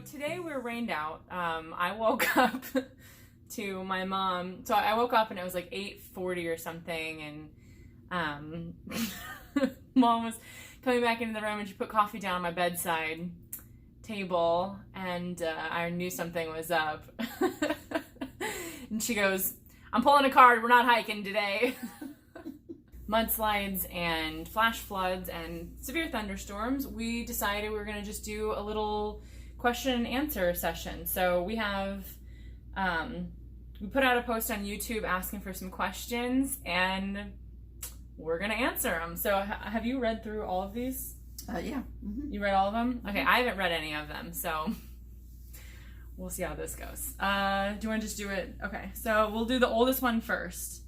today we're rained out. I woke up to my mom. So I woke up and it was like 8:40 or something, and Mom was coming back into the room and she put coffee down on my bedside table, and I knew something was up. And she goes, "I'm pulling a card. We're not hiking today." Mudslides and flash floods and severe thunderstorms. We decided we were going to just do a little question and answer session. So we have, we put out a post on YouTube asking for some questions, and we're going to answer them. So have you read through all of these? Yeah. Mm-hmm. You read all of them? Okay, I haven't read any of them, so we'll see how this goes. Do you want to just do it? Okay, so we'll do the oldest one first.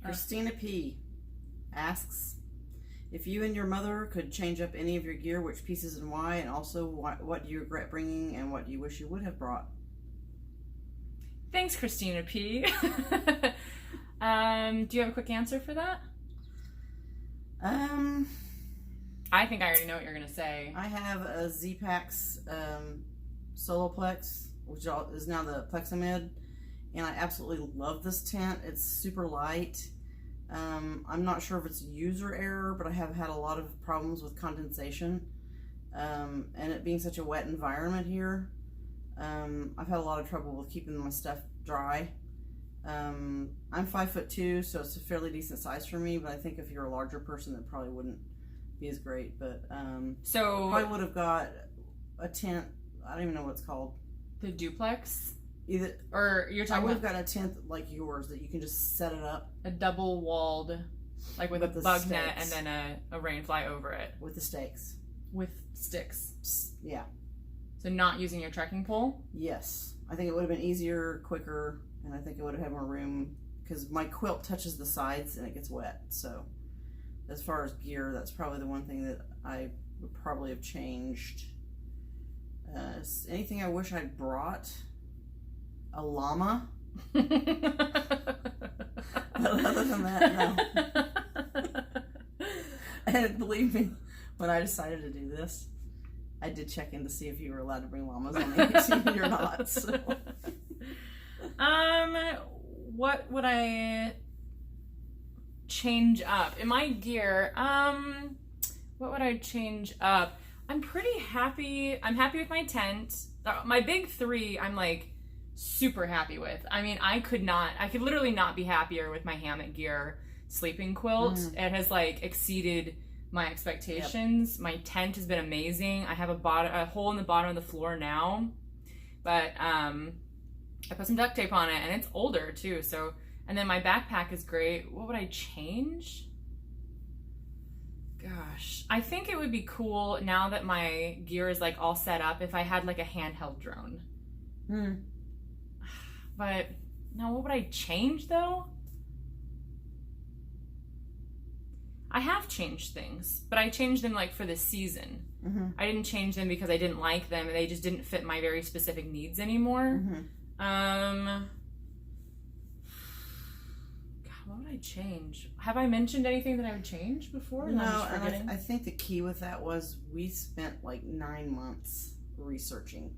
Christina P. asks, if you and your mother could change up any of your gear, which pieces and why, and also what do you regret bringing and what do you wish you would have brought? Thanks, Christina P. Do you have a quick answer for that? I think I already know what you're going to say. I have a Z-Pax Soloplex, which is now the Plexamid, and I absolutely love this tent. It's super light. I'm not sure if it's user error, but I have had a lot of problems with condensation, and it being such a wet environment here. I've had a lot of trouble with keeping my stuff dry. I'm 5'2", so it's a fairly decent size for me, but I think if you're a larger person, that probably wouldn't be as great. But so I probably would have got a tent. I don't even know what it's called. The duplex? Either, or you're talking I would about have got a tent like yours that you can just set it up. A double walled, like with a bug net and then a rain fly over it. With the stakes. With sticks. Yeah. So not using your trekking pole? Yes. I think it would have been easier, quicker, and I think it would have had more room because my quilt touches the sides and it gets wet. So as far as gear, that's probably the one thing that I would probably have changed. Anything I wish I'd brought? A llama. But other than that, no. And believe me, when I decided to do this, I did check in to see if you were allowed to bring llamas on the ATV or not. So. What would I change up in my gear? What would I change up? I'm pretty happy. I'm happy with my tent. My big three, I'm like super happy with. I mean, I could literally not be happier with my hammock gear sleeping quilt. It has like exceeded my expectations. Yep. My tent has been amazing. I have a hole in the bottom of the floor now, but I put some duct tape on it, and it's older too. So, and then my backpack is great. What would I change? Gosh, I think it would be cool now that my gear is like all set up if I had like a handheld drone. But no, what would I change though? I have changed things, but I changed them like for the season. I didn't change them because I didn't like them and they just didn't fit my very specific needs anymore. God, what would I change? Have I mentioned anything that I would change before? No, and I think the key with that was we spent like 9 months researching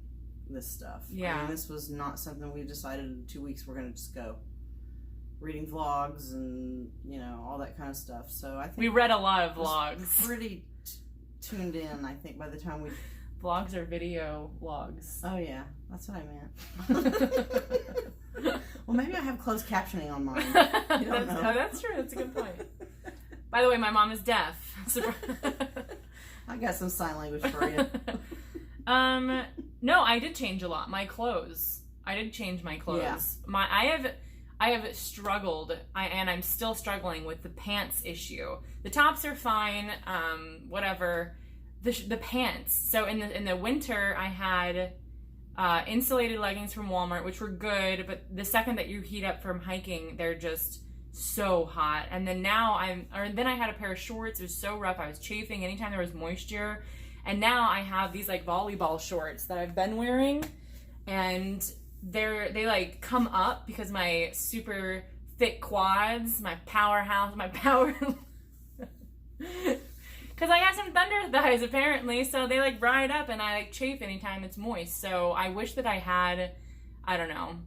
this stuff. Yeah. I mean, this was not something we decided in 2 weeks we're going to just go. Reading vlogs and, you know, all that kind of stuff. So I think we read a lot of vlogs. Pretty tuned in, I think, by the time we... Vlogs are video vlogs. Oh, yeah. That's what I meant. Well, maybe I have closed captioning on mine. You don't know. Oh, that's true. That's a good point. By the way, my mom is deaf. I got some sign language for you. No, I did change a lot. My clothes. I did change my clothes. Yeah. I have struggled, and I'm still struggling with the pants issue. The tops are fine, whatever. The pants. So in the winter, I had insulated leggings from Walmart, which were good, but the second that you heat up from hiking, they're just so hot. And then then I had a pair of shorts. It was so rough. I was chafing anytime there was moisture. And now I have these like volleyball shorts that I've been wearing, and they like come up because my super thick quads, my powerhouse, my power, because Because I got some thunder thighs apparently, so they like ride up and I like chafe anytime it's moist. So I wish that I had, I don't know,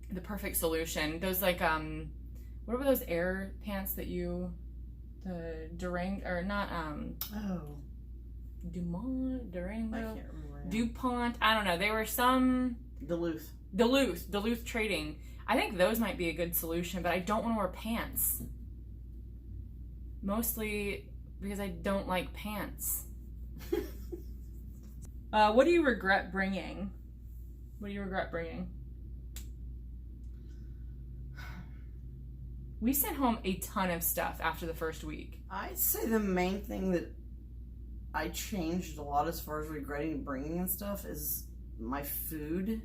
the perfect solution. Those like what were those air pants that you, the Durang or not Dumont, Durango, I can't remember. DuPont, I don't know. They were some Duluth Trading. I think those might be a good solution, but I don't want to wear pants. Mostly because I don't like pants. What do you regret bringing? What do you regret bringing? We sent home a ton of stuff after the first week. I'd say the main thing that I changed a lot as far as regretting bringing and stuff is my food.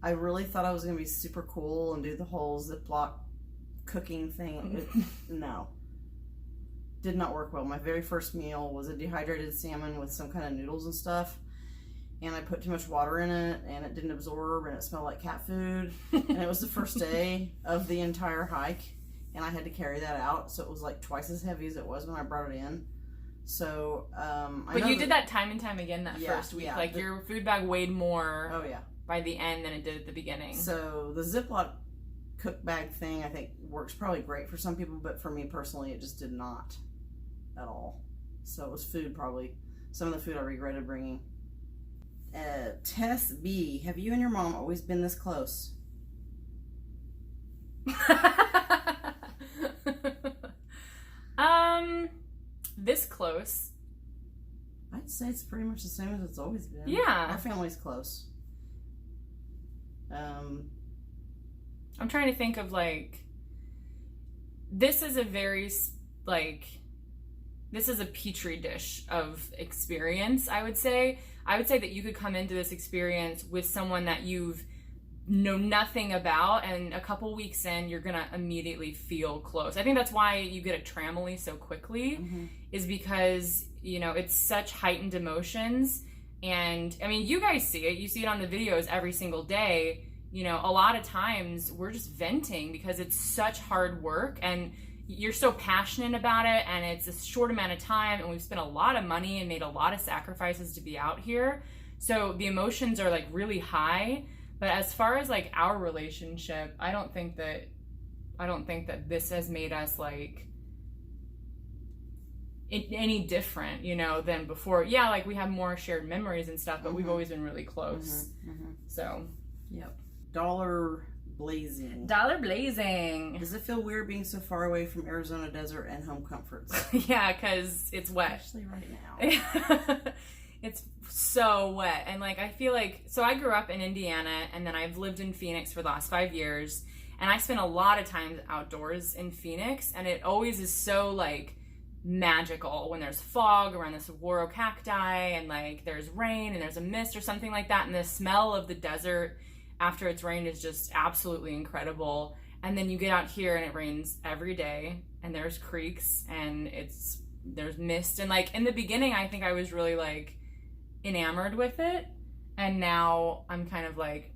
I really thought I was going to be super cool and do the whole Ziploc cooking thing. No. Did not work well. My very first meal was a dehydrated salmon with some kind of noodles and stuff. And I put too much water in it and it didn't absorb and it smelled like cat food. And it was the first day of the entire hike. And I had to carry that out. So it was like twice as heavy as it was when I brought it in. So, But you did that time and time again that first week. Yeah, like your food bag weighed more. Oh, yeah. By the end than it did at the beginning. So the Ziploc cook bag thing I think works probably great for some people, but for me personally it just did not at all. So it was food, probably some of the food I regretted bringing. Tess B, have you and your mom always been this close? This close. I'd say it's pretty much the same as it's always been. Yeah. Our family's close. I'm trying to think of like, this is a very this is a petri dish of experience. I would say that you could come into this experience with someone that you've know nothing about, and a couple weeks in you're gonna immediately feel close. I think that's why you get a Trammel so quickly, is because it's such heightened emotions. And I mean, you guys see it on the videos every single day. A lot of times we're just venting because it's such hard work and you're so passionate about it, and it's a short amount of time, and we've spent a lot of money and made a lot of sacrifices to be out here. So the emotions are like really high. But as far as like our relationship, I don't think that this has made us like any different, than before. Yeah, like we have more shared memories and stuff, but we've always been really close. So, yep. Dollar blazing. Does it feel weird being so far away from Arizona desert and home comforts? Yeah, because it's wet. Especially right now. It's so wet. And like, I feel like, so I grew up in Indiana, and then I've lived in Phoenix for the last 5 years, and I spent a lot of time outdoors in Phoenix, and it always is so like magical when there's fog around the saguaro cacti, and like there's rain and there's a mist or something like that, and the smell of the desert after it's rained is just absolutely incredible. And then you get out here and it rains every day, and there's creeks, and there's mist, and like in the beginning I think I was really like enamored with it, and now I'm kind of like,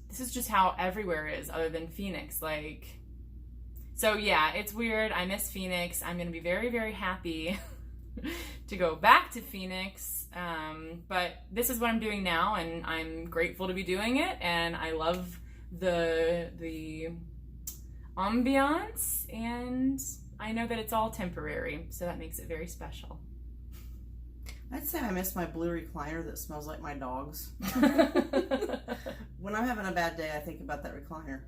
this is just how everywhere is other than Phoenix. Like, so yeah, it's weird. I miss Phoenix. I'm gonna be very, very happy to go back to Phoenix, but this is what I'm doing now, and I'm grateful to be doing it, and I love the ambiance, and I know that it's all temporary, so that makes it very special. I'd say I miss my blue recliner that smells like my dog's. When I'm having a bad day, I think about that recliner.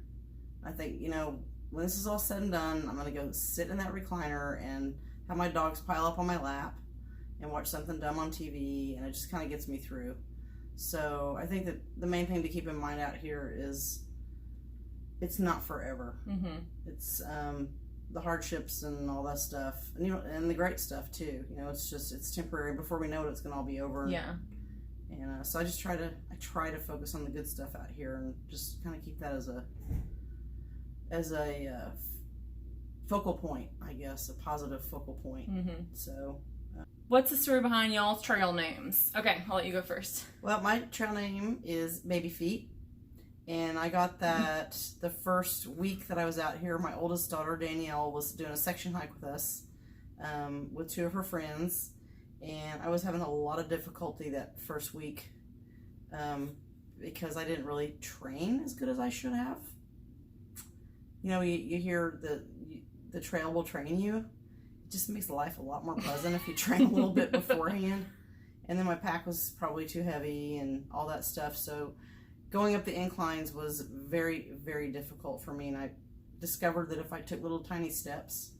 I think, when this is all said and done, I'm going to go sit in that recliner and have my dogs pile up on my lap and watch something dumb on TV, and it just kind of gets me through. So I think that the main thing to keep in mind out here is it's not forever. It's the hardships and all that stuff, and and the great stuff too. It's temporary. Before we know it, it's gonna all be over. Yeah. And so I try to focus on the good stuff out here, and just kind of keep that as a focal point, I guess, a positive focal point. So. What's the story behind y'all's trail names? Okay, I'll let you go first. Well, my trail name is Baby Feet. And I got that the first week that I was out here. My oldest daughter, Danielle, was doing a section hike with us. with 2 of her friends, and I was having a lot of difficulty that first week because I didn't really train as good as I should have. You know, you hear the trail will train you. It just makes life a lot more pleasant if you train a little bit beforehand. And then my pack was probably too heavy and all that stuff. So going up the inclines was very, very difficult for me. And I discovered that if I took little tiny steps,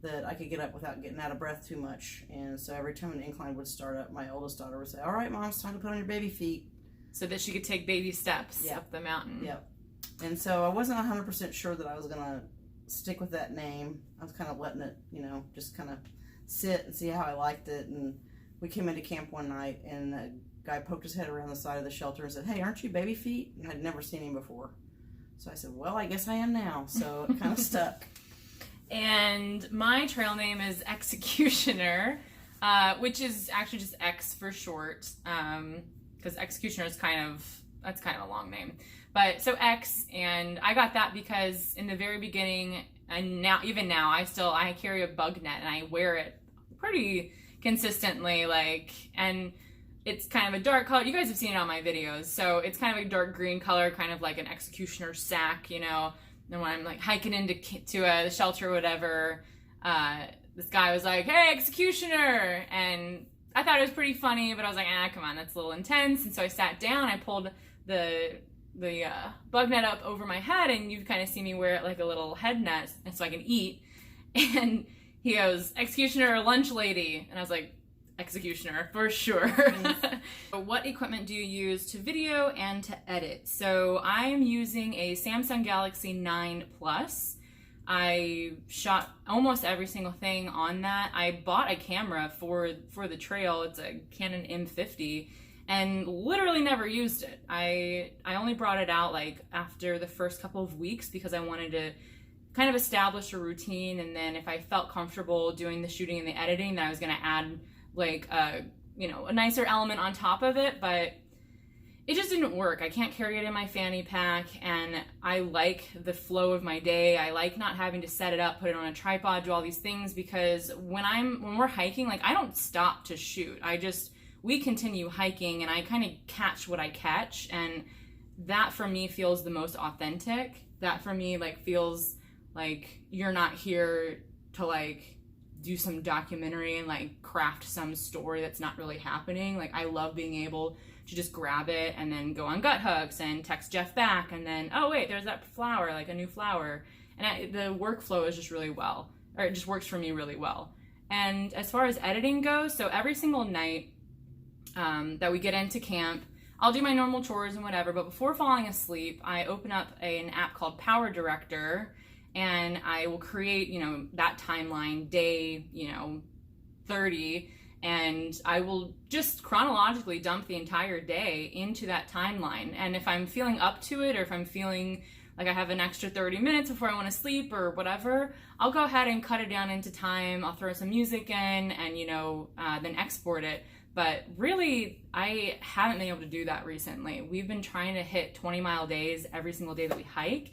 that I could get up without getting out of breath too much. And so every time an incline would start up, my oldest daughter would say, "All right, Mom, it's time to put on your baby feet." So that she could take baby steps up the mountain. Yep. And so I wasn't 100% sure that I was going to stick with that name. I was kind of letting it, you know, just kind of sit and see how I liked it. And we came into camp one night, and a guy poked his head around the side of the shelter and said, "Hey, aren't you Baby Feet?" And I'd never seen him before. So I said, "Well, I guess I am now." So it kind of stuck. And my trail name is Executioner, which is actually just X for short, because Executioner is kind of a long name. But so X, and I got that because in the very beginning, and now even now, I carry a bug net and I wear it pretty consistently, and it's kind of a dark color. You guys have seen it on my videos, so it's kind of a dark green color, kind of like an executioner sack, you know. And when I'm like hiking into the shelter or whatever, this guy was like, "Hey, Executioner," and I thought it was pretty funny, but I was like, come on, that's a little intense. And so I sat down, I pulled the bug net up over my head, and you kind of see me wear it like a little head net, and so I can eat. And he goes, "Executioner, lunch lady," and I was like, Executioner for sure. What equipment do you use to video and to edit? So I'm using a Samsung Galaxy 9 Plus. I shot almost every single thing on that. I bought a camera for the trail. It's a Canon M50, and literally never used it. I only brought it out like after the first couple of weeks because I wanted to kind of establish a routine, and then if I felt comfortable doing the shooting and the editing, then I was going to add like a nicer element on top of it. But it just didn't work. I can't carry it in my fanny pack, and I like the flow of my day. I like not having to set it up, put it on a tripod, do all these things, because when we're hiking, like I don't stop to shoot. We continue hiking, and I kind of catch what I catch, and that for me feels the most authentic. That for me like feels like you're not here to like do some documentary and like craft some story that's not really happening. Like I love being able to just grab it and then go on gut hooks and text Jeff back, and then, oh wait, there's that flower, like a new flower. And the workflow is just really well, or it just works for me really well. And as far as editing goes, so every single night that we get into camp, I'll do my normal chores and whatever, but before falling asleep, I open up an app called Power Director, and I will create, that timeline, day, 30, and I will just chronologically dump the entire day into that timeline. And if I'm feeling up to it, or if I'm feeling like I have an extra 30 minutes before I want to sleep or whatever, I'll go ahead and cut it down into time. I'll throw some music in and, then export it. But really, I haven't been able to do that recently. We've been trying to hit 20-mile days every single day that we hike,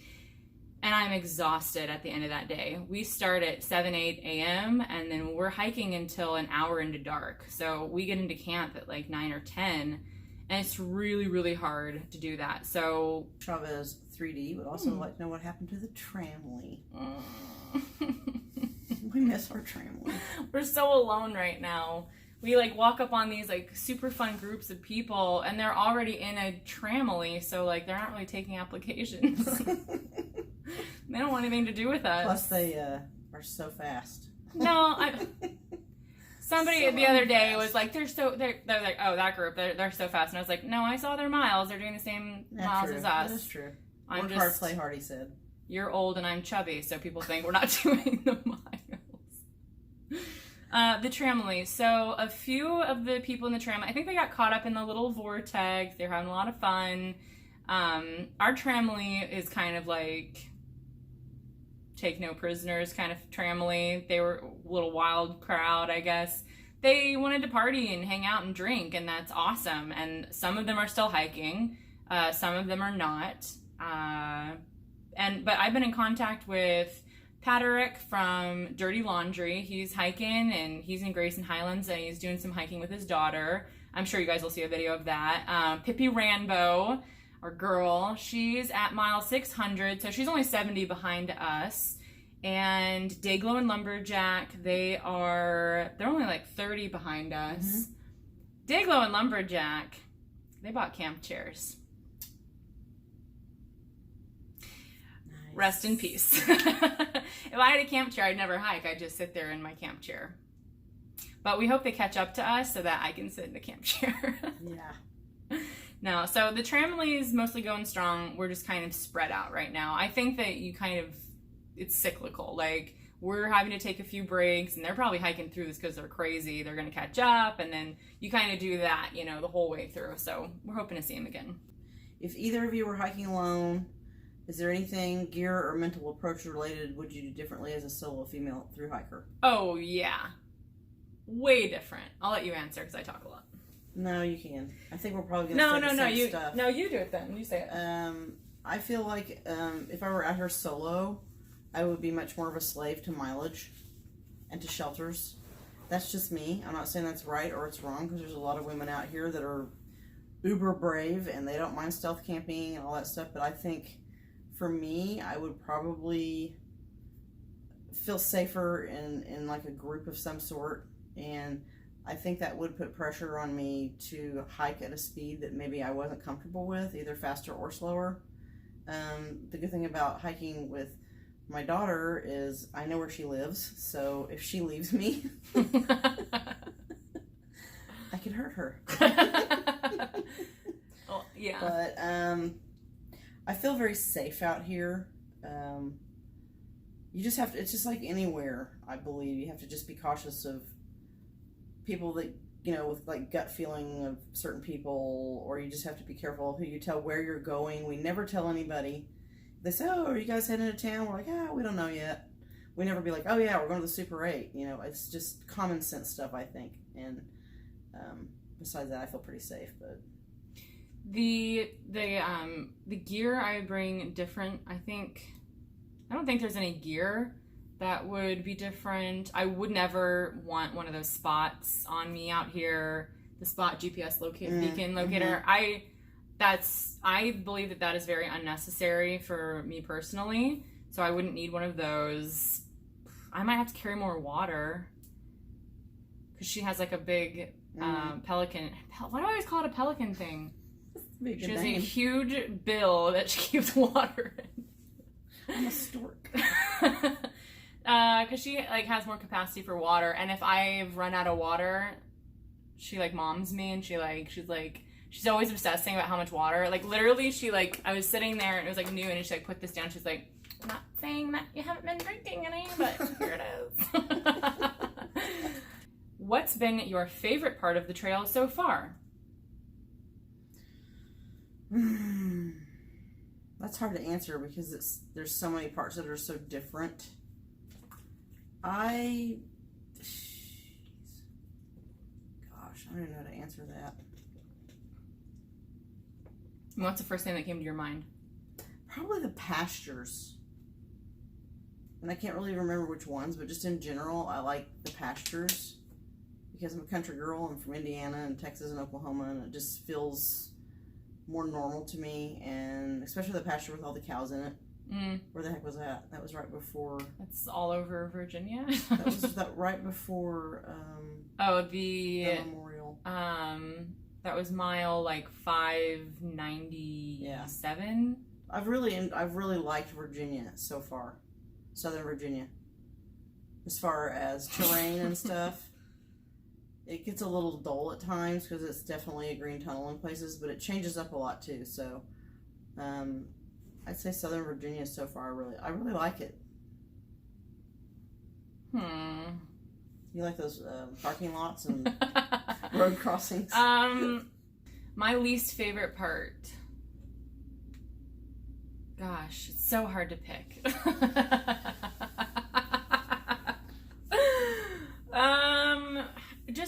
and I'm exhausted at the end of that day. We start at 7, 8 a.m., and then we're hiking until an hour into dark. So we get into camp at like 9 or 10, and it's really, really hard to do that. So Chavez 3D would also like to know what happened to the Trammel. We miss our Trammel. We're so alone right now. We like walk up on these like super fun groups of people, and they're already in a Trammel, so like they're not really taking applications. They don't want anything to do with us. Plus they are so fast. No, somebody the other day was like, they're like, oh, that group, they're so fast. And I was like, no, I saw their miles. They're doing the same miles as us. That is true. I'm Work hard, play hard, he said. You're old and I'm chubby, so people think we're not doing the miles. The Trammel. So a few of the people in the Trammel, I think they got caught up in the little vortex. They're having a lot of fun. Our Trammel is kind of like take no prisoners kind of Trammel. They were a little wild crowd, I guess. They wanted to party and hang out and drink, and that's awesome. And some of them are still hiking. Some of them are not. But I've been in contact with Patrick from Dirty Laundry. He's hiking, and he's in Grayson Highlands, and he's doing some hiking with his daughter. I'm sure you guys will see a video of that. Pippi Ranbo, our girl, she's at mile 600, so she's only 70 behind us. And Dayglow and Lumberjack, they're only like 30 behind us. Dayglow and Lumberjack, they bought camp chairs. Nice. Rest in peace. If I had a camp chair, I'd never hike. I'd just sit there in my camp chair. But we hope they catch up to us so that I can sit in the camp chair. Yeah. No, so the Trammel is mostly going strong. We're just kind of spread out right now. I think that it's cyclical. Like, we're having to take a few breaks, and they're probably hiking through this because they're crazy. They're going to catch up, and then you kind of do that, the whole way through. So we're hoping to see them again. If either of you were hiking alone, is there anything gear or mental approach related would you do differently as a solo female thru hiker? Oh, yeah. Way different. I'll let you answer because I talk a lot. No, you can. I think we're probably going to say the same stuff. No, you do it then. You say it. I feel like if I were out here solo, I would be much more of a slave to mileage and to shelters. That's just me. I'm not saying that's right or it's wrong, because there's a lot of women out here that are uber brave and they don't mind stealth camping and all that stuff. But I think for me, I would probably feel safer in like a group of some sort. And I think that would put pressure on me to hike at a speed that maybe I wasn't comfortable with, either faster or slower. The good thing about hiking with my daughter is I know where she lives, so if she leaves me, I could hurt her. Well, yeah. But I feel very safe out here. You just have to, it's just like anywhere, I believe. You have to just be cautious of people that, with like gut feeling of certain people, or you just have to be careful who you tell where you're going. We never tell anybody. They say, oh, are you guys heading to town? We're like, we don't know yet. We never be like, oh yeah, we're going to the Super 8. It's just common sense stuff, I think. And besides that, I feel pretty safe. But the gear I bring different. I don't think there's any gear that would be different. I would never want one of those spots on me out here. The spot GPS beacon locator. I believe that is very unnecessary for me personally. So I wouldn't need one of those. I might have to carry more water because she has like a big pelican. Why do I always call it a pelican thing? She has a huge bill that she keeps water in. I'm a stork. Because she has more capacity for water, and if I've run out of water, she moms me, and she's always obsessing about how much water. Literally, I was sitting there and it was noon, and she put this down. She's like, I'm not saying that you haven't been drinking any, but here it is. What's been your favorite part of the trail so far? That's hard to answer because there's so many parts that are so different. I don't even know how to answer that. What's the first thing that came to your mind? Probably the pastures. And I can't really remember which ones, but just in general, I like the pastures because I'm a country girl. I'm from Indiana and Texas and Oklahoma, and it just feels more normal to me, and especially the pasture with all the cows in it. Where the heck was that? That was right before. That's all over Virginia. That was right before. The memorial. That was mile 597. Yeah. I've really liked Virginia so far, Southern Virginia. As far as terrain and stuff, it gets a little dull at times because it's definitely a green tunnel in places, but it changes up a lot too. So, I'd say Southern Virginia so far. I really like it. You like those parking lots and road crossings? My least favorite part. Gosh, it's so hard to pick.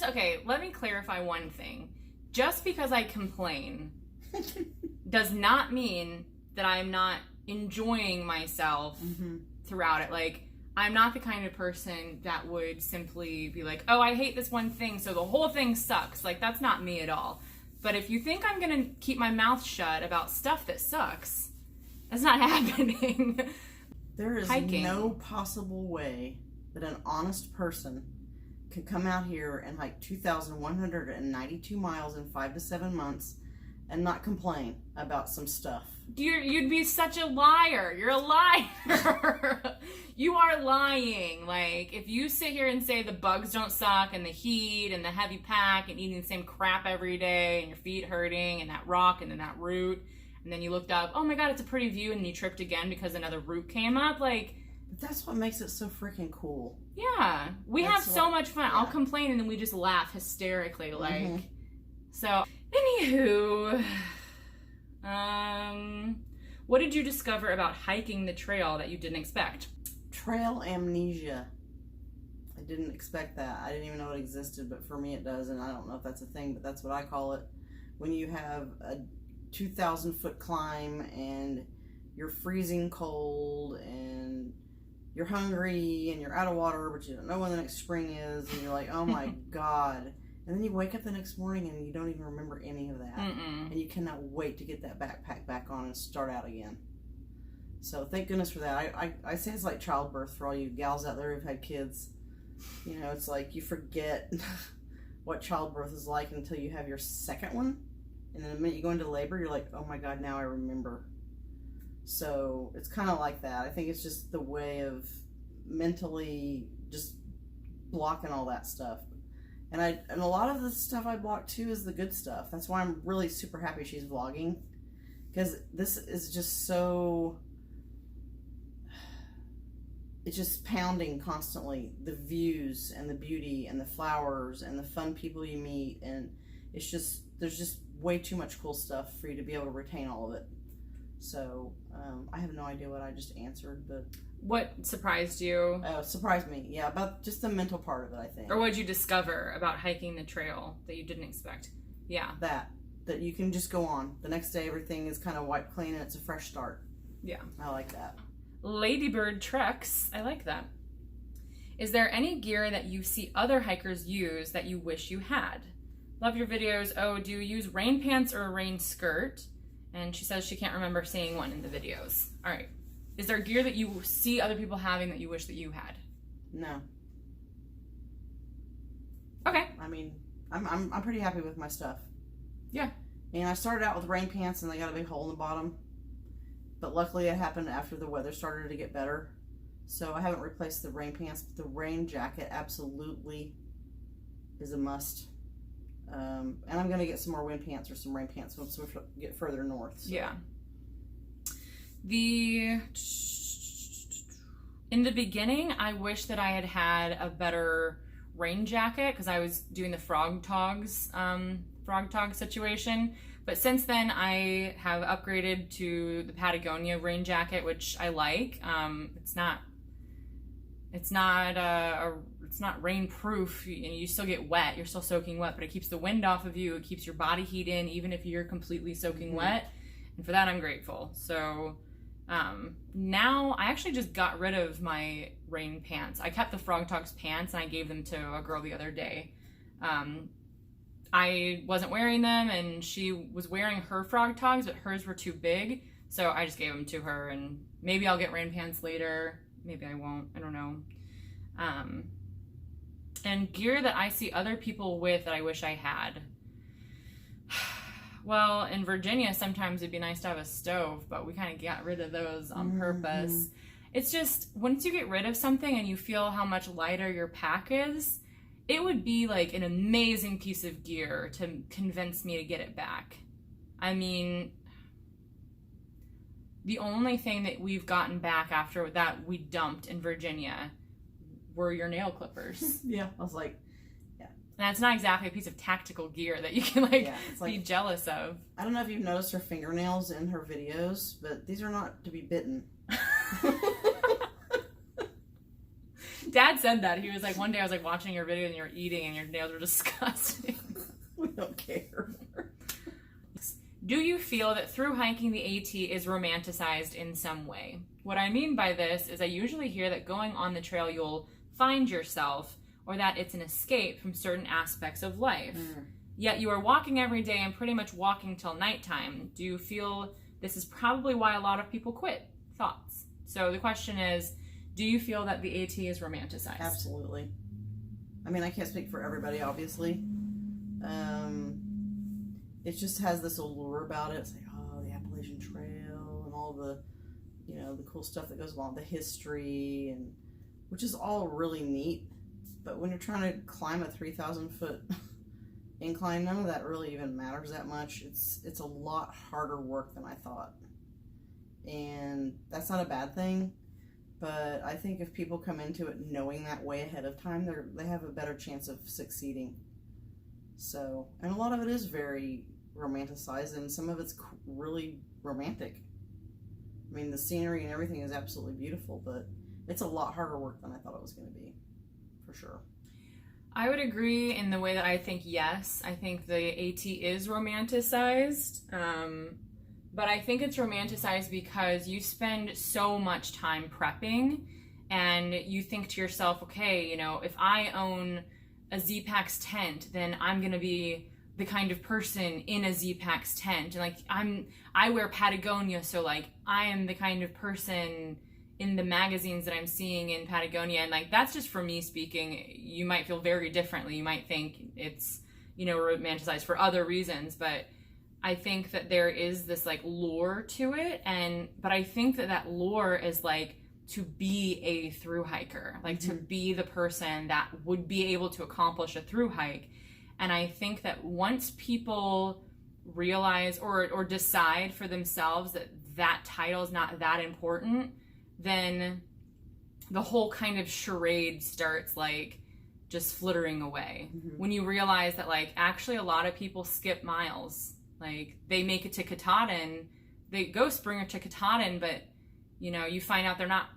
Okay, let me clarify one thing. Just because I complain does not mean that I'm not enjoying myself throughout it. I'm not the kind of person that would simply be like, oh, I hate this one thing, so the whole thing sucks. Like, that's not me at all. But if you think I'm going to keep my mouth shut about stuff that sucks, that's not happening. There is Hiking. no possible way that an honest person can come out here and hike 2,192 miles in 5 to 7 months and not complain about some stuff. You'd be such a liar. You're a liar. You are lying. Like, if you sit here and say the bugs don't suck and the heat and the heavy pack and eating the same crap every day and your feet hurting and that rock and then that root, and then you looked up, oh my God, it's a pretty view, and you tripped again because another root came up, like... But that's what makes it so freaking cool. Yeah. We have so much fun. Yeah. I'll complain and then we just laugh hysterically, like... So, anywho... what did you discover about hiking the trail that you didn't expect? Trail amnesia. I didn't expect that. I didn't even know it existed, but for me it does, and I don't know if that's a thing, but that's what I call it. When you have a 2,000 foot climb and you're freezing cold and you're hungry and you're out of water, but you don't know when the next spring is, and you're like, oh my God. And then you wake up the next morning and you don't even remember any of that. And you cannot wait to get that backpack back on and start out again. So thank goodness for that. I say it's like childbirth for all you gals out there who've had kids. You know, it's like you forget what childbirth is like until you have your second one. And then the minute you go into labor, you're like, oh my God, now I remember. So it's kind of like that. I think it's just the way of mentally just blocking all that stuff. And a lot of the stuff I block too is the good stuff. That's why I'm really super happy she's vlogging, because this is just so, it's just pounding constantly, the views and the beauty and the flowers and the fun people you meet, and it's just, there's just way too much cool stuff for you to be able to retain all of it. So I have no idea what I just answered, but what surprised you? Oh, surprised me. Yeah, about just the mental part of it, I think. Or what did you discover about hiking the trail that you didn't expect? Yeah. That you can just go on. The next day, everything is kind of wiped clean and it's a fresh start. Yeah. I like that. Ladybird Treks. I like that. Is there any gear that you see other hikers use that you wish you had? Love your videos. Oh, do you use rain pants or a rain skirt? And she says she can't remember seeing one in the videos. All right. Is there gear that you see other people having that you wish that you had? No. Okay. I mean, I'm pretty happy with my stuff. Yeah. And I started out with rain pants and they got a big hole in the bottom. But luckily it happened after the weather started to get better. So I haven't replaced the rain pants, but the rain jacket absolutely is a must. And I'm going to get some more wind pants or some rain pants once we get further north. So. Yeah. In the beginning, I wish that I had had a better rain jacket because I was doing the frog tog situation. But since then, I have upgraded to the Patagonia rain jacket, which I like. It's not rain proof. You still get wet. You're still soaking wet, but it keeps the wind off of you. It keeps your body heat in, even if you're completely soaking wet. And for that, I'm grateful. So now I actually just got rid of my rain pants. I kept the Frog Talks pants and I gave them to a girl the other day. I wasn't wearing them and she was wearing her Frog Talks, but hers were too big. So I just gave them to her, and maybe I'll get rain pants later. Maybe I won't. I don't know. And gear that I see other people with that I wish I had. Well, in Virginia, sometimes it'd be nice to have a stove, but we kind of got rid of those on purpose. It's just, once you get rid of something and you feel how much lighter your pack is, it would be like an amazing piece of gear to convince me to get it back. I mean, the only thing that we've gotten back after that we dumped in Virginia were your nail clippers. Yeah, I was like, and it's not exactly a piece of tactical gear that you can be jealous of. I don't know if you've noticed her fingernails in her videos, but these are not to be bitten. Dad said that. He was like, one day I was like watching your video and you were eating and your nails were disgusting. We don't care. Do you feel that through hiking the AT is romanticized in some way? What I mean by this is I usually hear that going on the trail you'll find yourself, or that it's an escape from certain aspects of life. Yet you are walking every day and pretty much walking till nighttime. Do you feel this is probably why a lot of people quit? Thoughts? So the question is, do you feel that the AT is romanticized? Absolutely. I mean, I can't speak for everybody, obviously. It just has this allure about it. It's like, oh, the Appalachian Trail and all the, the cool stuff that goes along, the history, and which is all really neat. But when you're trying to climb a 3,000-foot incline, none of that really even matters that much. It's a lot harder work than I thought. And that's not a bad thing. But I think if people come into it knowing that way ahead of time, they have a better chance of succeeding. So, and a lot of it is very romanticized, and some of it's really romantic. I mean, the scenery and everything is absolutely beautiful, but it's a lot harder work than I thought it was going to be, for sure. I would agree in the way that I think, yes, I think the AT is romanticized. But I think it's romanticized because you spend so much time prepping, and you think to yourself, okay, if I own a Z-Pax tent, then I'm going to be the kind of person in a Z-Pax tent. And like, I wear Patagonia, so like, I am the kind of person in the magazines that I'm seeing in Patagonia. And like, that's just for me speaking. You might feel very differently. You might think it's, romanticized for other reasons, but I think that there is this like lure to it. But I think that lure is like to be a thru hiker, like to be the person that would be able to accomplish a thru hike. And I think that once people realize or decide for themselves that title is not that important, then the whole kind of charade starts like just flittering away. When you realize that like actually a lot of people skip miles. Like they make it to Katahdin, they go Springer to Katahdin, but you find out they're not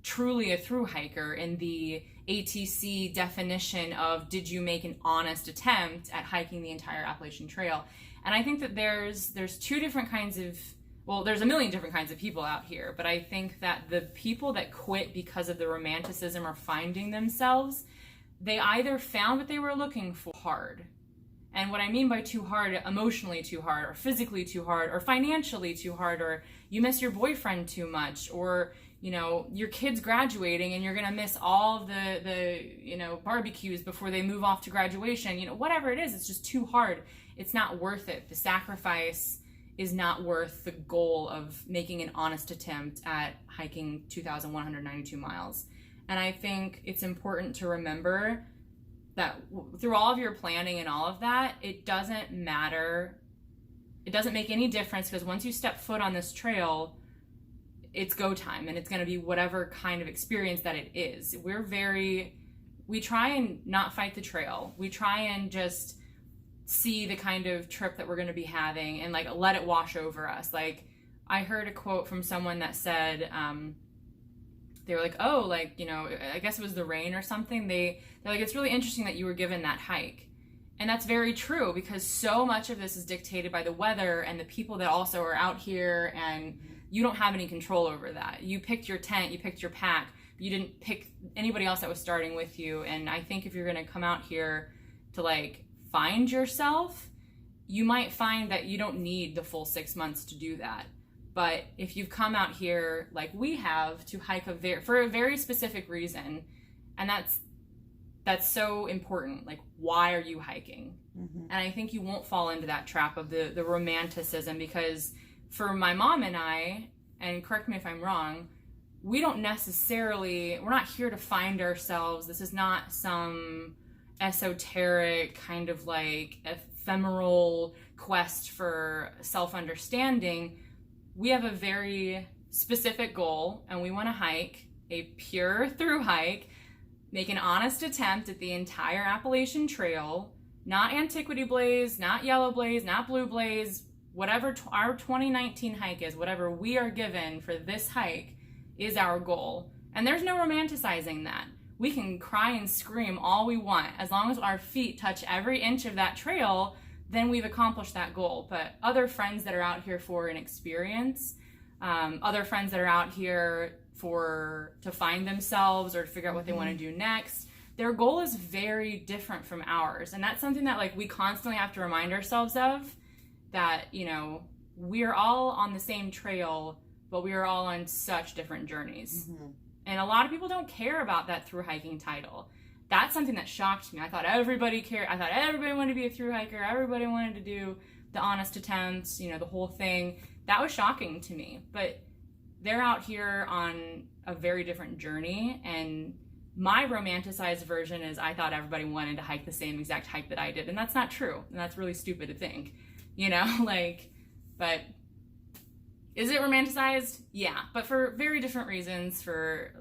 truly a thru hiker in the ATC definition of did you make an honest attempt at hiking the entire Appalachian Trail. And I think that there's two different kinds of, well, there's a million different kinds of people out here, but I think that the people that quit because of the romanticism or finding themselves, they either found what they were looking for hard. And what I mean by too hard, emotionally too hard, or physically too hard, or financially too hard, or you miss your boyfriend too much, or your kid's graduating and you're gonna miss all the barbecues before they move off to graduation. Whatever it is, it's just too hard. It's not worth it. The sacrifice is not worth the goal of making an honest attempt at hiking 2,192 miles. And I think it's important to remember that through all of your planning and all of that, it doesn't matter. It doesn't make any difference, because once you step foot on this trail, it's go time, and it's going to be whatever kind of experience that it is. We try and not fight the trail. We try and just see the kind of trip that we're going to be having and like let it wash over us. Like I heard a quote from someone that said, they were like, oh, like, I guess it was the rain or something. They're like, it's really interesting that you were given that hike. And that's very true, because so much of this is dictated by the weather and the people that also are out here, and you don't have any control over that. You picked your tent, you picked your pack, but you didn't pick anybody else that was starting with you. And I think if you're going to come out here to like find yourself, you might find that you don't need the full 6 months to do that. But if you've come out here like we have to hike for a very specific reason, and that's so important. Like, why are you hiking? And I think you won't fall into that trap of the romanticism, because for my mom and I, and correct me if I'm wrong, we're not here to find ourselves. This is not some esoteric kind of like ephemeral quest for self-understanding. We have a very specific goal, and we want to hike a pure thru hike, make an honest attempt at the entire Appalachian Trail, not Antiquity Blaze, not Yellow Blaze, not Blue Blaze, whatever our 2019 hike is, whatever we are given for this hike is our goal. And there's no romanticizing that. We can cry and scream all we want. As long as our feet touch every inch of that trail, then we've accomplished that goal. But other friends that are out here for an experience, other friends that are out here to find themselves or to figure out what they want to do next. Their goal is very different from ours. And that's something that like we constantly have to remind ourselves of, that, you know, we're all on the same trail, but we are all on such different journeys. And a lot of people don't care about that through hiking title. That's something that shocked me. I thought everybody cared. I thought everybody wanted to be a through hiker. Everybody wanted to do the honest attempts, you know, the whole thing. That was shocking to me. But they're out here on a very different journey. And my romanticized version is I thought everybody wanted to hike the same exact hike that I did. And that's not true. And that's really stupid to think, you know, like, but is it romanticized? Yeah. But for very different reasons, for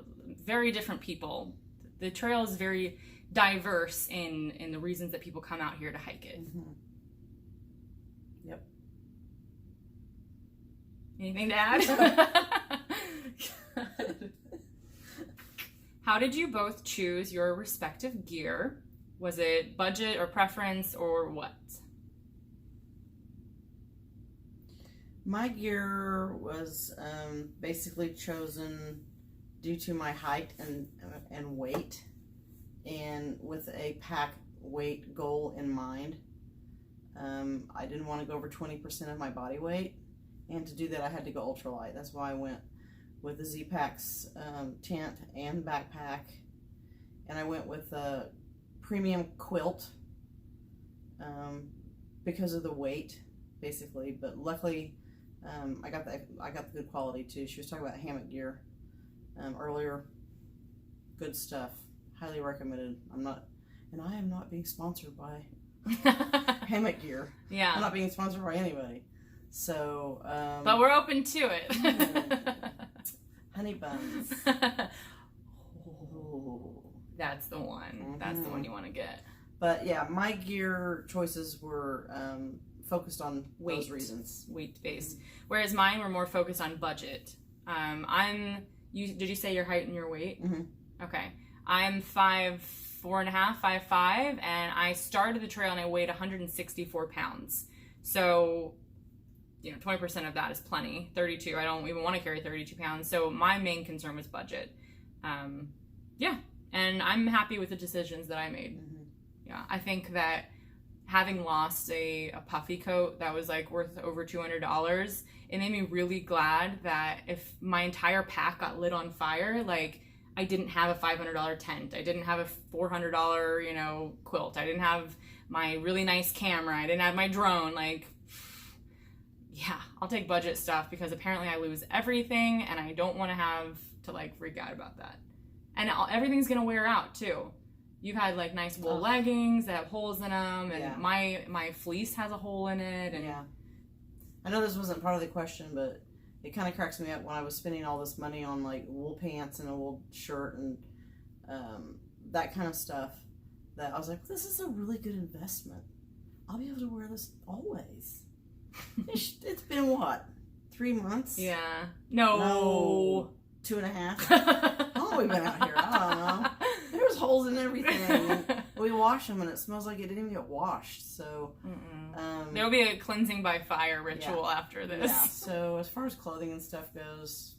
very different people. The trail is very diverse in the reasons that people come out here to hike it. Yep. Anything to add? How did you both choose your respective gear? Was it budget or preference or what? My gear was basically chosen due to my height and weight, and with a pack weight goal in mind. I didn't want to go over 20% of my body weight, and to do that I had to go ultralight. That's why I went with the Z-Packs tent and backpack, and I went with a premium quilt because of the weight, basically. But luckily, I got the good quality too. She was talking about hammock gear earlier. Good stuff. Highly recommended. I am not being sponsored by hammock gear. Yeah. I'm not being sponsored by anybody. So, but we're open to it. Honey buns. Oh, that's the one. That's the one you want to get. But yeah, my gear choices were focused on those reasons. Weight based. Whereas mine were more focused on budget. Did you say your height and your weight? Okay. I'm 5'4.5", 5'5", and I started the trail and I weighed 164 pounds. So, you know, 20% of that is plenty. 32, I don't even want to carry 32 pounds. So my main concern was budget. Yeah, and I'm happy with the decisions that I made. Yeah, I think that having lost a puffy coat that was like worth over $200, it made me really glad that if my entire pack got lit on fire, like I didn't have a $500 tent, I didn't have a $400, you know, quilt, I didn't have my really nice camera, I didn't have my drone. Like, yeah, I'll take budget stuff because apparently I lose everything and I don't want to have to like freak out about that. And everything's gonna wear out too. You've had like nice wool leggings that have holes in them, and my fleece has a hole in it. And yeah, I know this wasn't part of the question, but it kind of cracks me up when I was spending all this money on like wool pants and a wool shirt and that kind of stuff. That I was like, this is a really good investment. I'll be able to wear this always. It's been what, 3 months? Yeah. No. 2.5. How long have we been out here? I don't know. There's holes in everything. We wash them and it smells like it didn't even get washed. So there'll be a cleansing by fire ritual after this. Yeah. So as far as clothing and stuff goes,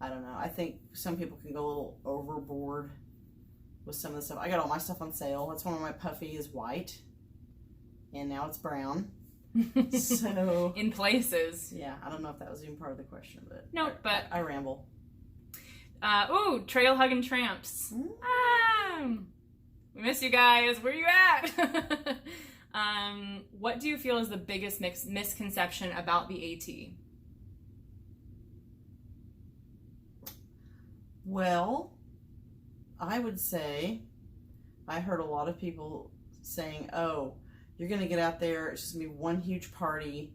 I don't know. I think some people can go a little overboard with some of the stuff. I got all my stuff on sale. That's one of my puffy is white, and now it's brown. So in places. Yeah, I don't know if that was even part of the question, but nope. But I ramble. Trail hugging tramps. We miss you guys. Where you at? What do you feel is the biggest misconception about the AT? Well, I would say I heard a lot of people saying, oh, you're going to get out there, it's just going to be one huge party,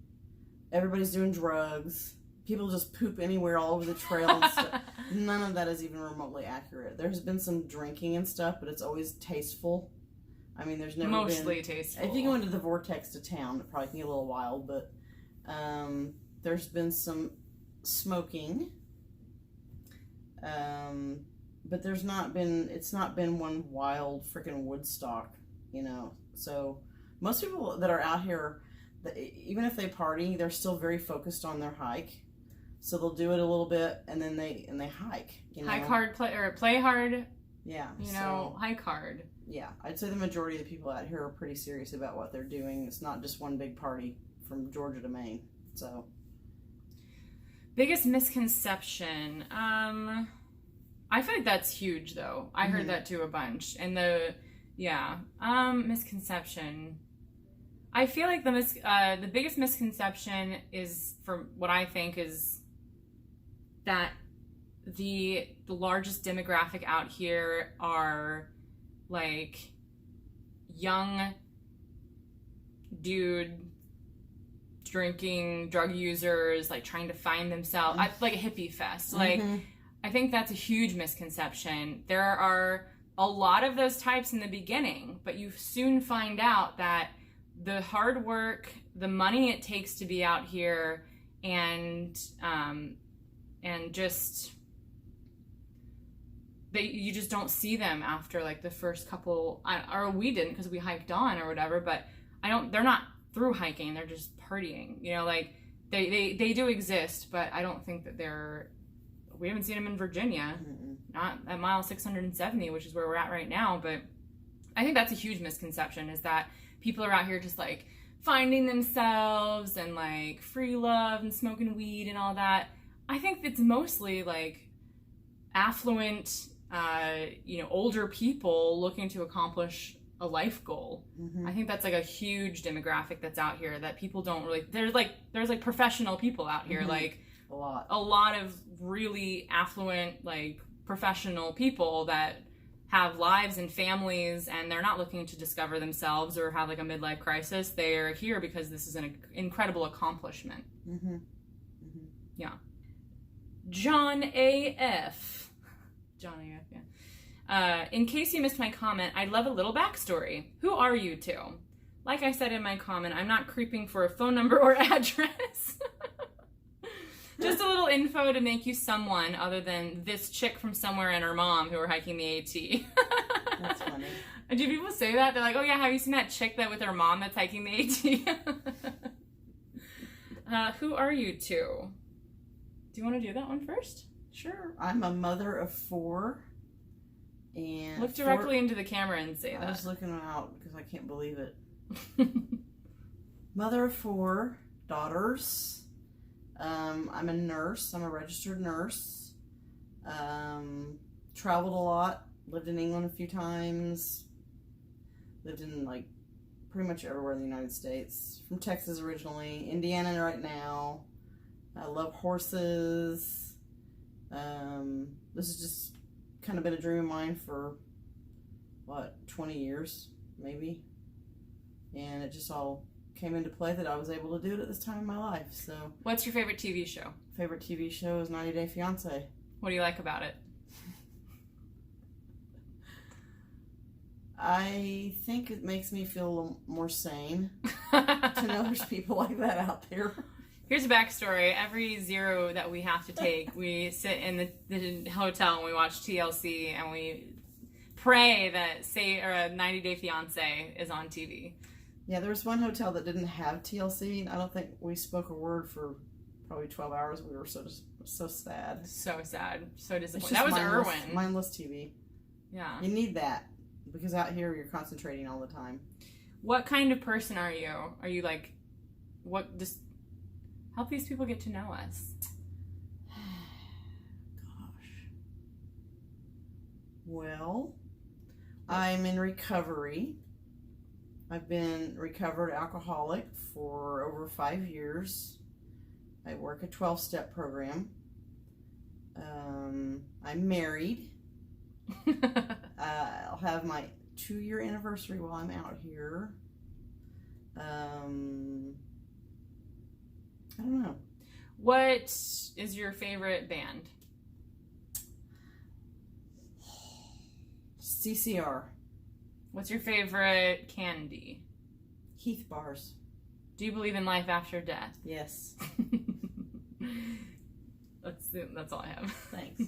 everybody's doing drugs, people just poop anywhere all over the trail and stuff. None of that is even remotely accurate. There's been some drinking and stuff, but it's always tasteful. I mean, there's never mostly tasteful. If you go into the vortex to town, it probably can get a little wild, but there's been some smoking. But it's not been one wild freaking Woodstock, you know. So most people that are out here, even if they party, they're still very focused on their hike. So they'll do it a little bit, and then they hike. Hike hard, play hard. Yeah. Hike hard. Yeah, I'd say the majority of the people out here are pretty serious about what they're doing. It's not just one big party from Georgia to Maine. So, biggest misconception. I feel like that's huge, though. I heard that too a bunch. And misconception. I feel like the biggest misconception is, from what I think, is that the largest demographic out here are like young dude drinking, drug users, like trying to find themselves, like a hippie fest. Like, I think that's a huge misconception. There are a lot of those types in the beginning, but you soon find out that the hard work, the money it takes to be out here, and just you just don't see them after like the first couple, or we didn't because we hiked on or whatever, but they're not through hiking, they're just partying, like they do exist, but I don't think that we haven't seen them in Virginia, not at mile 670, which is where we're at right now. But I think that's a huge misconception, is that people are out here just like finding themselves and like free love and smoking weed and all that. I think it's mostly like affluent, older people looking to accomplish a life goal. I think that's like a huge demographic that's out here that people don't really, there's like professional people out here, like a lot of really affluent, like professional people that have lives and families, and they're not looking to discover themselves or have like a midlife crisis. They're here because this is an incredible accomplishment. Yeah. John A.F., yeah. In case you missed my comment, I'd love a little backstory. Who are you two? Like I said in my comment, I'm not creeping for a phone number or address. Just a little info to make you someone other than this chick from somewhere and her mom who are hiking the AT. That's funny. Do people say that? They're like, oh yeah, have you seen that chick with her mom that's hiking the AT? Who are you two? Do you want to do that one first? Sure. I'm a mother of 4. And look directly into the camera and say that. I was looking out because I can't believe it. Mother of 4 daughters. I'm a nurse. I'm a registered nurse. Traveled a lot. Lived in England a few times. Lived in like pretty much everywhere in the United States. From Texas originally. Indiana right now. I love horses. This has just kind of been a dream of mine for 20 years maybe, and it just all came into play that I was able to do it at this time in my life. So, what's your favorite TV show? Favorite TV show is 90 Day Fiance. What do you like about it? I think it makes me feel a little more sane to know there's people like that out there. Here's a backstory. Every zero that we have to take, we sit in the hotel and we watch TLC and we pray that 90 Day Fiance is on TV. Yeah, there was one hotel that didn't have TLC. I don't think we spoke a word for probably 12 hours. We were so sad. So sad. So disappointed. That was Irwin. Mindless TV. Yeah. You need that because out here you're concentrating all the time. What kind of person are you? Are you like, help these people get to know us. Gosh. Well, I'm in recovery. I've been recovered alcoholic for over 5 years. I work a 12-step program. I'm married. I'll have my 2-year anniversary while I'm out here. I don't know. What is your favorite band? CCR. What's your favorite candy? Heath bars. Do you believe in life after death? Yes. That's all I have. Thanks.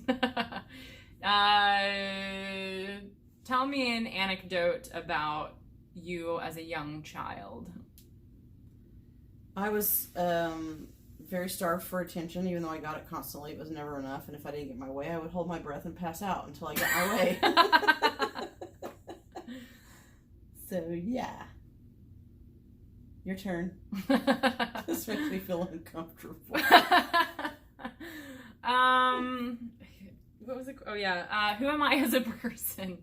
Tell me an anecdote about you as a young child. I was very starved for attention. Even though I got it constantly, it was never enough. And if I didn't get my way, I would hold my breath and pass out until I got my way. So, yeah. Your turn. This makes me feel uncomfortable. What was it? Oh, yeah. Who am I as a person?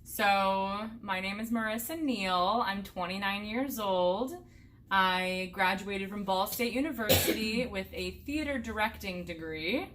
So, my name is Marissa Neal. I'm 29 years old. I graduated from Ball State University with a theater directing degree.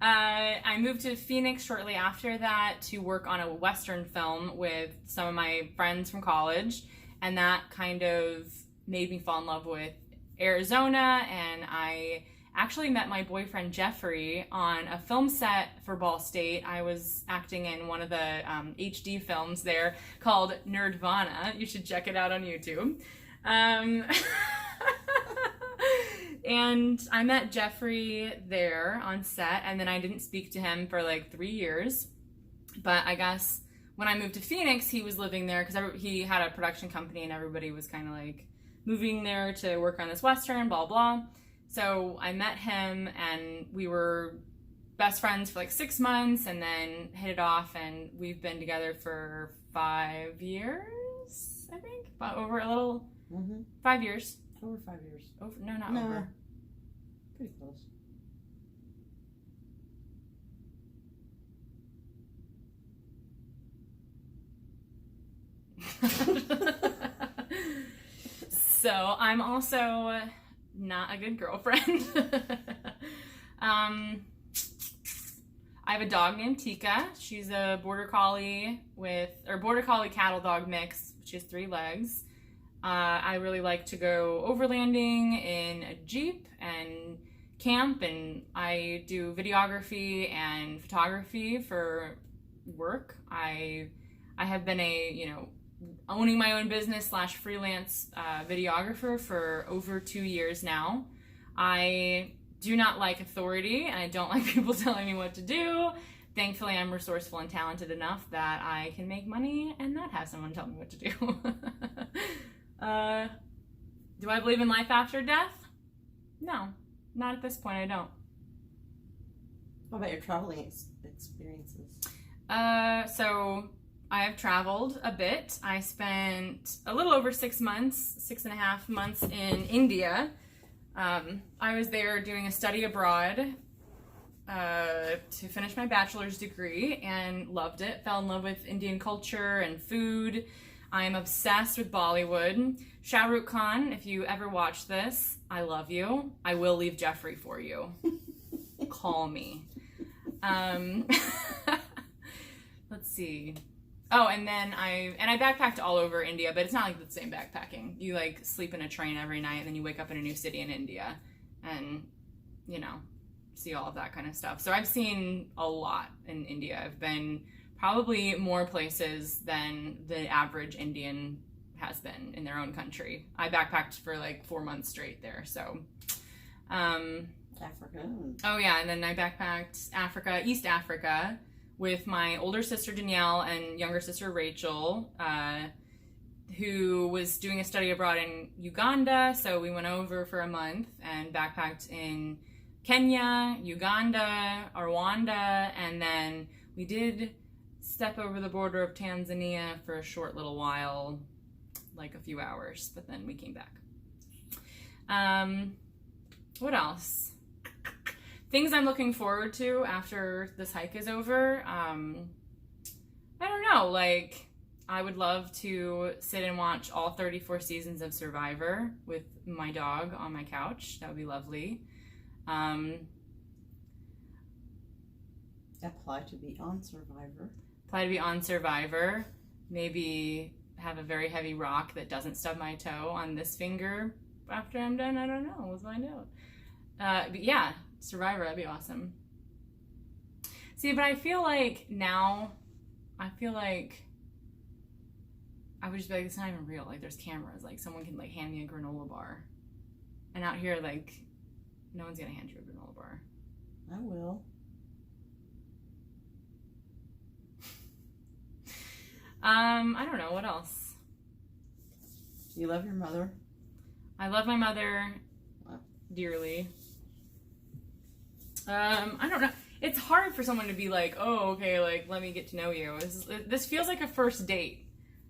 I moved to Phoenix shortly after that to work on a Western film with some of my friends from college, and that kind of made me fall in love with Arizona, and I actually met my boyfriend Jeffrey on a film set for Ball State. I was acting in one of the HD films there called Nerdvana. You should check it out on YouTube. And I met Jeffrey there on set, and then I didn't speak to him for like 3 years. But I guess when I moved to Phoenix, he was living there because he had a production company, and everybody was kind of like moving there to work on this Western, blah, blah. So I met him, and we were best friends for like 6 months, and then hit it off, and we've been together for 5 years, I think, but over a little, 5 years. Over 5 years. Over? No, not over. Pretty close. So I'm also not a good girlfriend. I have a dog named Tika. She's a border collie cattle dog mix. She has 3 legs. I really like to go overlanding in a Jeep and camp, and I do videography and photography for work. I have been owning my own business / freelance videographer for over 2 years now. I do not like authority, and I don't like people telling me what to do. Thankfully, I'm resourceful and talented enough that I can make money and not have someone tell me what to do. Do I believe in life after death? No, not at this point. I don't. What about your traveling experiences? So I have traveled a bit. I spent a little over 6 months, 6.5 months in India. I was there doing a study abroad to finish my bachelor's degree and loved it. Fell in love with Indian culture and food. I am obsessed with Bollywood. Shah Rukh Khan, if you ever watch this, I love you. I will leave Jeffrey for you. Call me. Let's see. Oh, and then I backpacked all over India, but it's not like the same backpacking. You like sleep in a train every night, and then you wake up in a new city in India, and see all of that kind of stuff. So I've seen a lot in India. I've been probably more places than the average Indian has been in their own country. I backpacked for like 4 months straight there. So, Africa. Oh yeah, and then I backpacked East Africa, with my older sister Danielle and younger sister Rachel, who was doing a study abroad in Uganda. So we went over for a month and backpacked in Kenya, Uganda, Rwanda, and then we did step over the border of Tanzania for a short little while, like a few hours, but then we came back. What else? Things I'm looking forward to after this hike is over. I don't know, like, I would love to sit and watch all 34 seasons of Survivor with my dog on my couch. That would be lovely. Apply to be on Survivor. Maybe have a very heavy rock that doesn't stub my toe on this finger after I'm done. I don't know. We'll find out. But yeah, Survivor, that'd be awesome. See, but I feel like now, I would just be like, it's not even real. Like, there's cameras. Like, someone can, like, hand me a granola bar. And out here, like, no one's gonna hand you a granola bar. I will. I don't know. What else? You love your mother? I love my mother Wow. dearly. I don't know. It's hard for someone to be like, oh, okay, like, let me get to know you. This feels like a first date.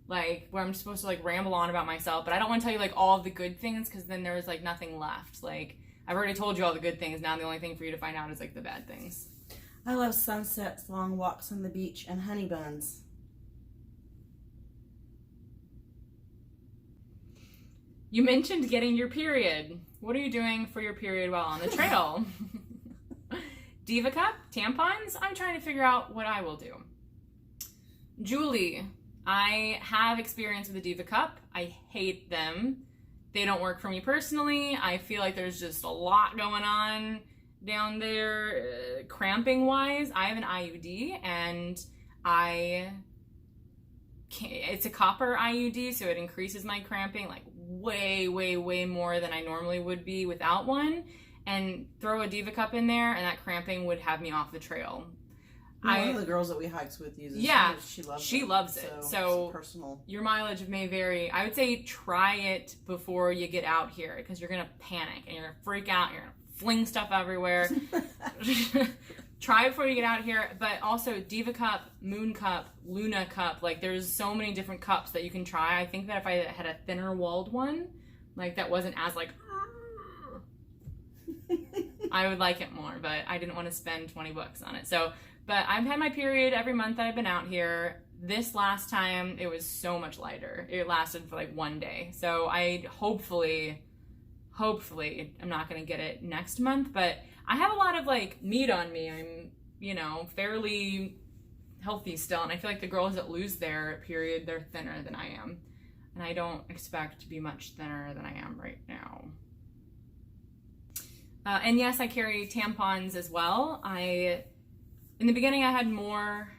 Like, where I'm supposed to, like, ramble on about myself, but I don't want to tell you, like, all of the good things, because then there's, like, nothing left. Like, I've already told you all the good things. Now the only thing for you to find out is, like, the bad things. I love sunsets, long walks on the beach, and honey buns. You mentioned getting your period. What are you doing for your period while on the trail? Diva Cup? Tampons? I'm trying to figure out what I will do. Julie, I have experience with the Diva Cup. I hate them. They don't work for me personally. I feel like there's just a lot going on down there, cramping wise. I have an IUD, and it's a copper IUD, so it increases my cramping like way, way, way more than I normally would be without one. And throw a Diva Cup in there, and that cramping would have me off the trail. One of the girls that we hiked with uses yeah, she loves it. She loves it. So personal. Your mileage may vary. I would say try it before you get out here, because you're gonna panic and you're gonna freak out. You're gonna fling stuff everywhere. Try it before you get out here. But also Diva Cup, Moon Cup, Luna Cup. Like, there's so many different cups that you can try. I think that if I had a thinner walled one, like, that wasn't as like, I would like it more, but I didn't want to spend $20 on it. So, but I've had my period every month that I've been out here. This last time, it was so much lighter. It lasted for like 1 day. So I hopefully, I'm not going to get it next month, but I have a lot of like meat on me. I'm, fairly healthy still. And I feel like the girls that lose their period, they're thinner than I am. And I don't expect to be much thinner than I am right now. And yes, I carry tampons as well. In the beginning I had more.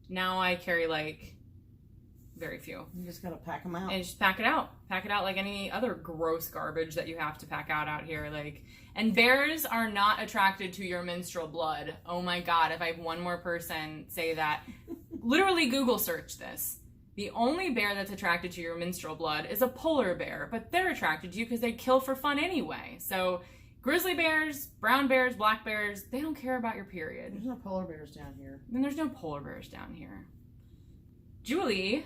Now I carry like very few. You just gotta pack them out. And just pack it out. Pack it out like any other gross garbage that you have to pack out here. Like, and bears are not attracted to your menstrual blood. Oh my God, if I have one more person say that. Literally Google search this. The only bear that's attracted to your menstrual blood is a polar bear, but they're attracted to you because they kill for fun anyway. So grizzly bears, brown bears, black bears, they don't care about your period. There's no polar bears down here. And there's no polar bears down here. Julie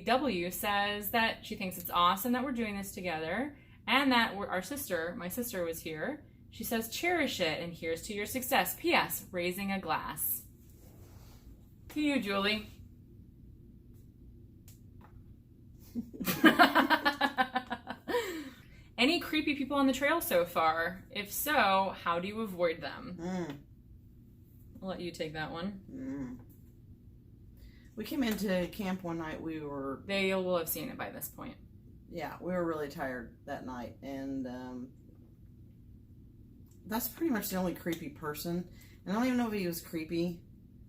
W. says that she thinks it's awesome that we're doing this together, and that my sister was here. She says, cherish it, and here's to your success. P.S. Raising a glass. To you, Julie. Any creepy people on the trail so far? If so, how do you avoid them? I'll let you take that one. We came into camp one night. They will have seen it by this point. Yeah, we were really tired that night, and that's pretty much the only creepy person. And I don't even know if he was creepy,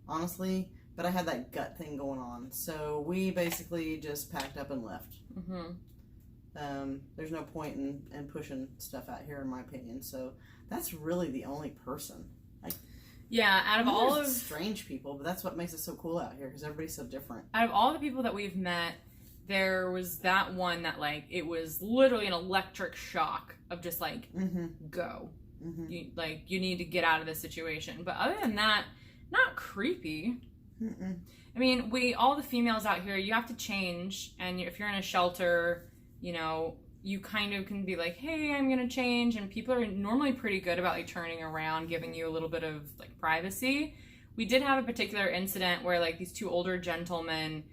honestly, but I had that gut thing going on. So we basically just packed up and left. There's no point in pushing stuff out here, in my opinion. So that's really the only person. Yeah, out of all of strange people, but that's what makes it so cool out here, because everybody's so different. Out of all the people that we've met, there was that one that, like, it was literally an electric shock of just like, go. You need to get out of this situation. But other than that, not creepy. I mean, all the females out here, you have to change, and if you're in a shelter, you kind of can be like, hey, I'm gonna change, and people are normally pretty good about like turning around, giving you a little bit of like privacy. We did have a particular incident where like these two older gentlemen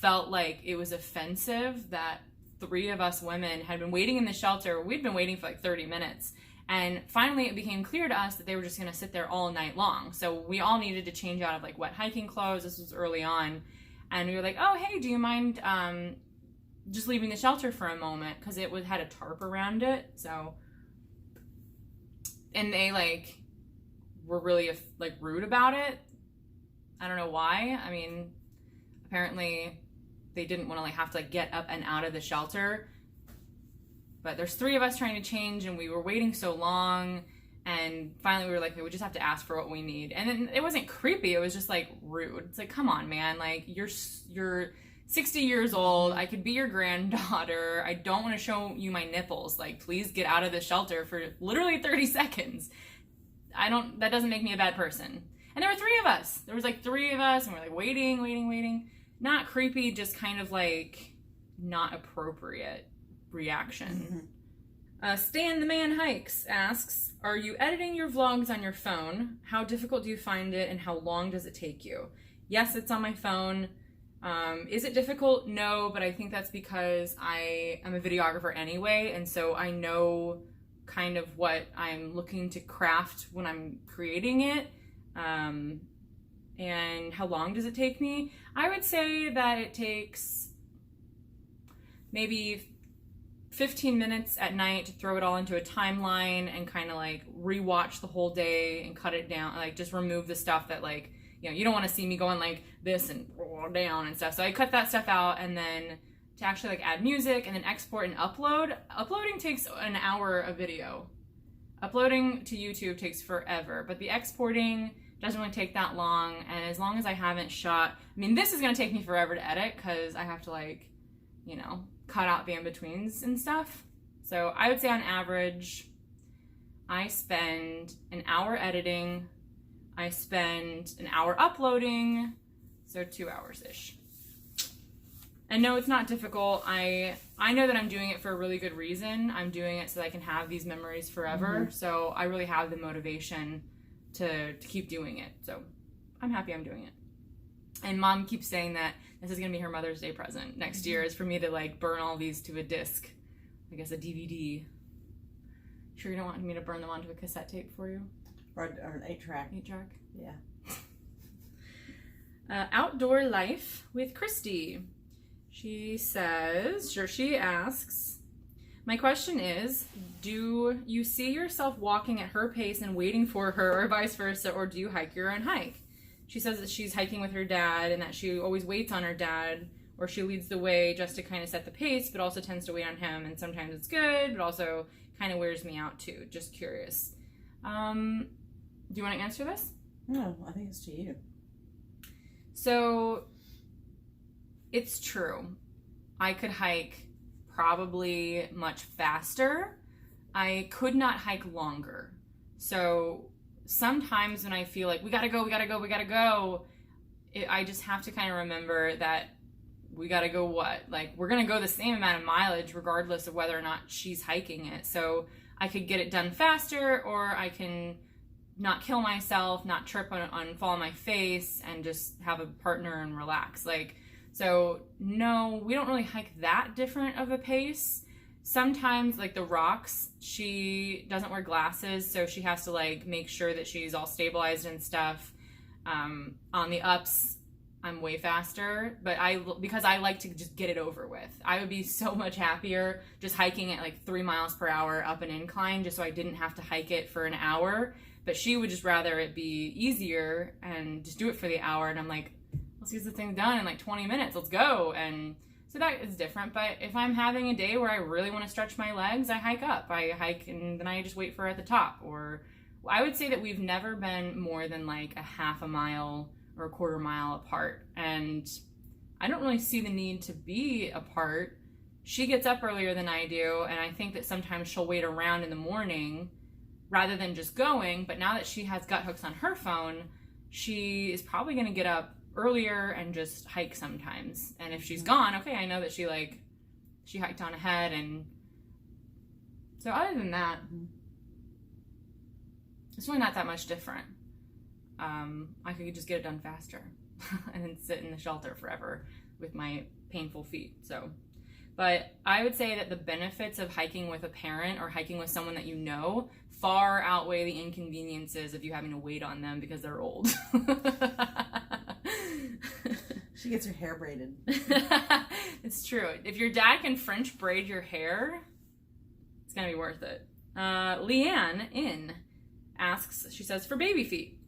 felt like it was offensive that 3 of us women had been waiting in the shelter. We'd been waiting for like 30 minutes. And finally it became clear to us that they were just gonna sit there all night long. So we all needed to change out of like wet hiking clothes. This was early on. And we were like, oh, hey, do you mind just leaving the shelter for a moment? Because it had a tarp around it. So, and they like were really like rude about it. I don't know why. I mean, apparently they didn't want to like have to like get up and out of the shelter. But there's 3 of us trying to change, and we were waiting so long, and finally we were like, we just have to ask for what we need. And then it wasn't creepy, it was just like rude. It's like, come on, man, like you're 60 years old. I could be your granddaughter. I don't want to show you my nipples. Like, please get out of the shelter for literally 30 seconds. That doesn't make me a bad person. And there were 3 of us. There was like 3 of us, and we're like waiting. Not creepy, just kind of like not appropriate reaction. Stan the Man Hikes asks, are you editing your vlogs on your phone? How difficult do you find it, and how long does it take you? Yes, it's on my phone. Is it difficult? No, but I think that's because I am a videographer anyway, and so I know kind of what I'm looking to craft when I'm creating it. And how long does it take me? I would say that it takes maybe 15 minutes at night to throw it all into a timeline and kind of like rewatch the whole day and cut it down, like just remove the stuff that, like, you know, you don't want to see me going like this and down and stuff. So I cut that stuff out, and then to actually like add music and then export and upload. Uploading takes an hour of video. Uploading to YouTube takes forever, but the exporting doesn't really take that long. And as long as I haven't shot, I mean, this is going to take me forever to edit because I have to, like, you know, cut out the in-betweens and stuff. So I would say on average, I spend an hour editing, I spend an hour uploading, so 2 hours-ish. And no, it's not difficult. I know that I'm doing it for a really good reason. I'm doing it so that I can have these memories forever. So I really have the motivation to keep doing it. So I'm happy I'm doing it. And Mom keeps saying that this is going to be her Mother's Day present next year, is for me to like burn all these to a disc. I guess a DVD. Sure you don't want me to burn them onto a cassette tape for you? Or an 8-track. 8-track? Yeah. Outdoor Life with Christy. She asks, my question is, do you see yourself walking at her pace and waiting for her, or vice versa, or do you hike your own hike? She says that she's hiking with her dad and that she always waits on her dad, or she leads the way just to kind of set the pace, but also tends to wait on him, and sometimes it's good, but also kind of wears me out too. Just curious. Do you want to answer this? No, I think it's to you. So, it's true. I could hike probably much faster. I could not hike longer. So sometimes when I feel like we gotta go, I just have to kind of remember that we gotta go what? Like, we're gonna go the same amount of mileage regardless of whether or not she's hiking it. So I could get it done faster, or I can not kill myself, not trip on fall on my face, and just have a partner and relax. Like, so no, we don't really hike that different of a pace. Sometimes, like the rocks, she doesn't wear glasses, so she has to like make sure that she's all stabilized and stuff. On the ups, I'm way faster, but because I like to just get it over with. I would be so much happier just hiking at like 3 miles per hour up an incline, just so I didn't have to hike it for an hour. But she would just rather it be easier and just do it for the hour. And I'm like, let's get the thing done in like 20 minutes. Let's go. And so that is different. But if I'm having a day where I really want to stretch my legs, I hike up. I hike and then I just wait for her at the top. Or I would say that we've never been more than like a half a mile or a quarter mile apart. And I don't really see the need to be apart. She gets up earlier than I do. And I think that sometimes she'll wait around in the morning rather than just going. But now that she has gut hooks on her phone, she is probably going to get up earlier and just hike sometimes. And if she's gone, okay, I know that she hiked on ahead. And so other than that, it's really not that much different. I could just get it done faster and then sit in the shelter forever with my painful feet. So, but I would say that the benefits of hiking with a parent or hiking with someone that you know far outweigh the inconveniences of you having to wait on them because they're old. She gets her hair braided. It's true. If your dad can French braid your hair, it's gonna be worth it. Leanne asks, she says, for baby feet,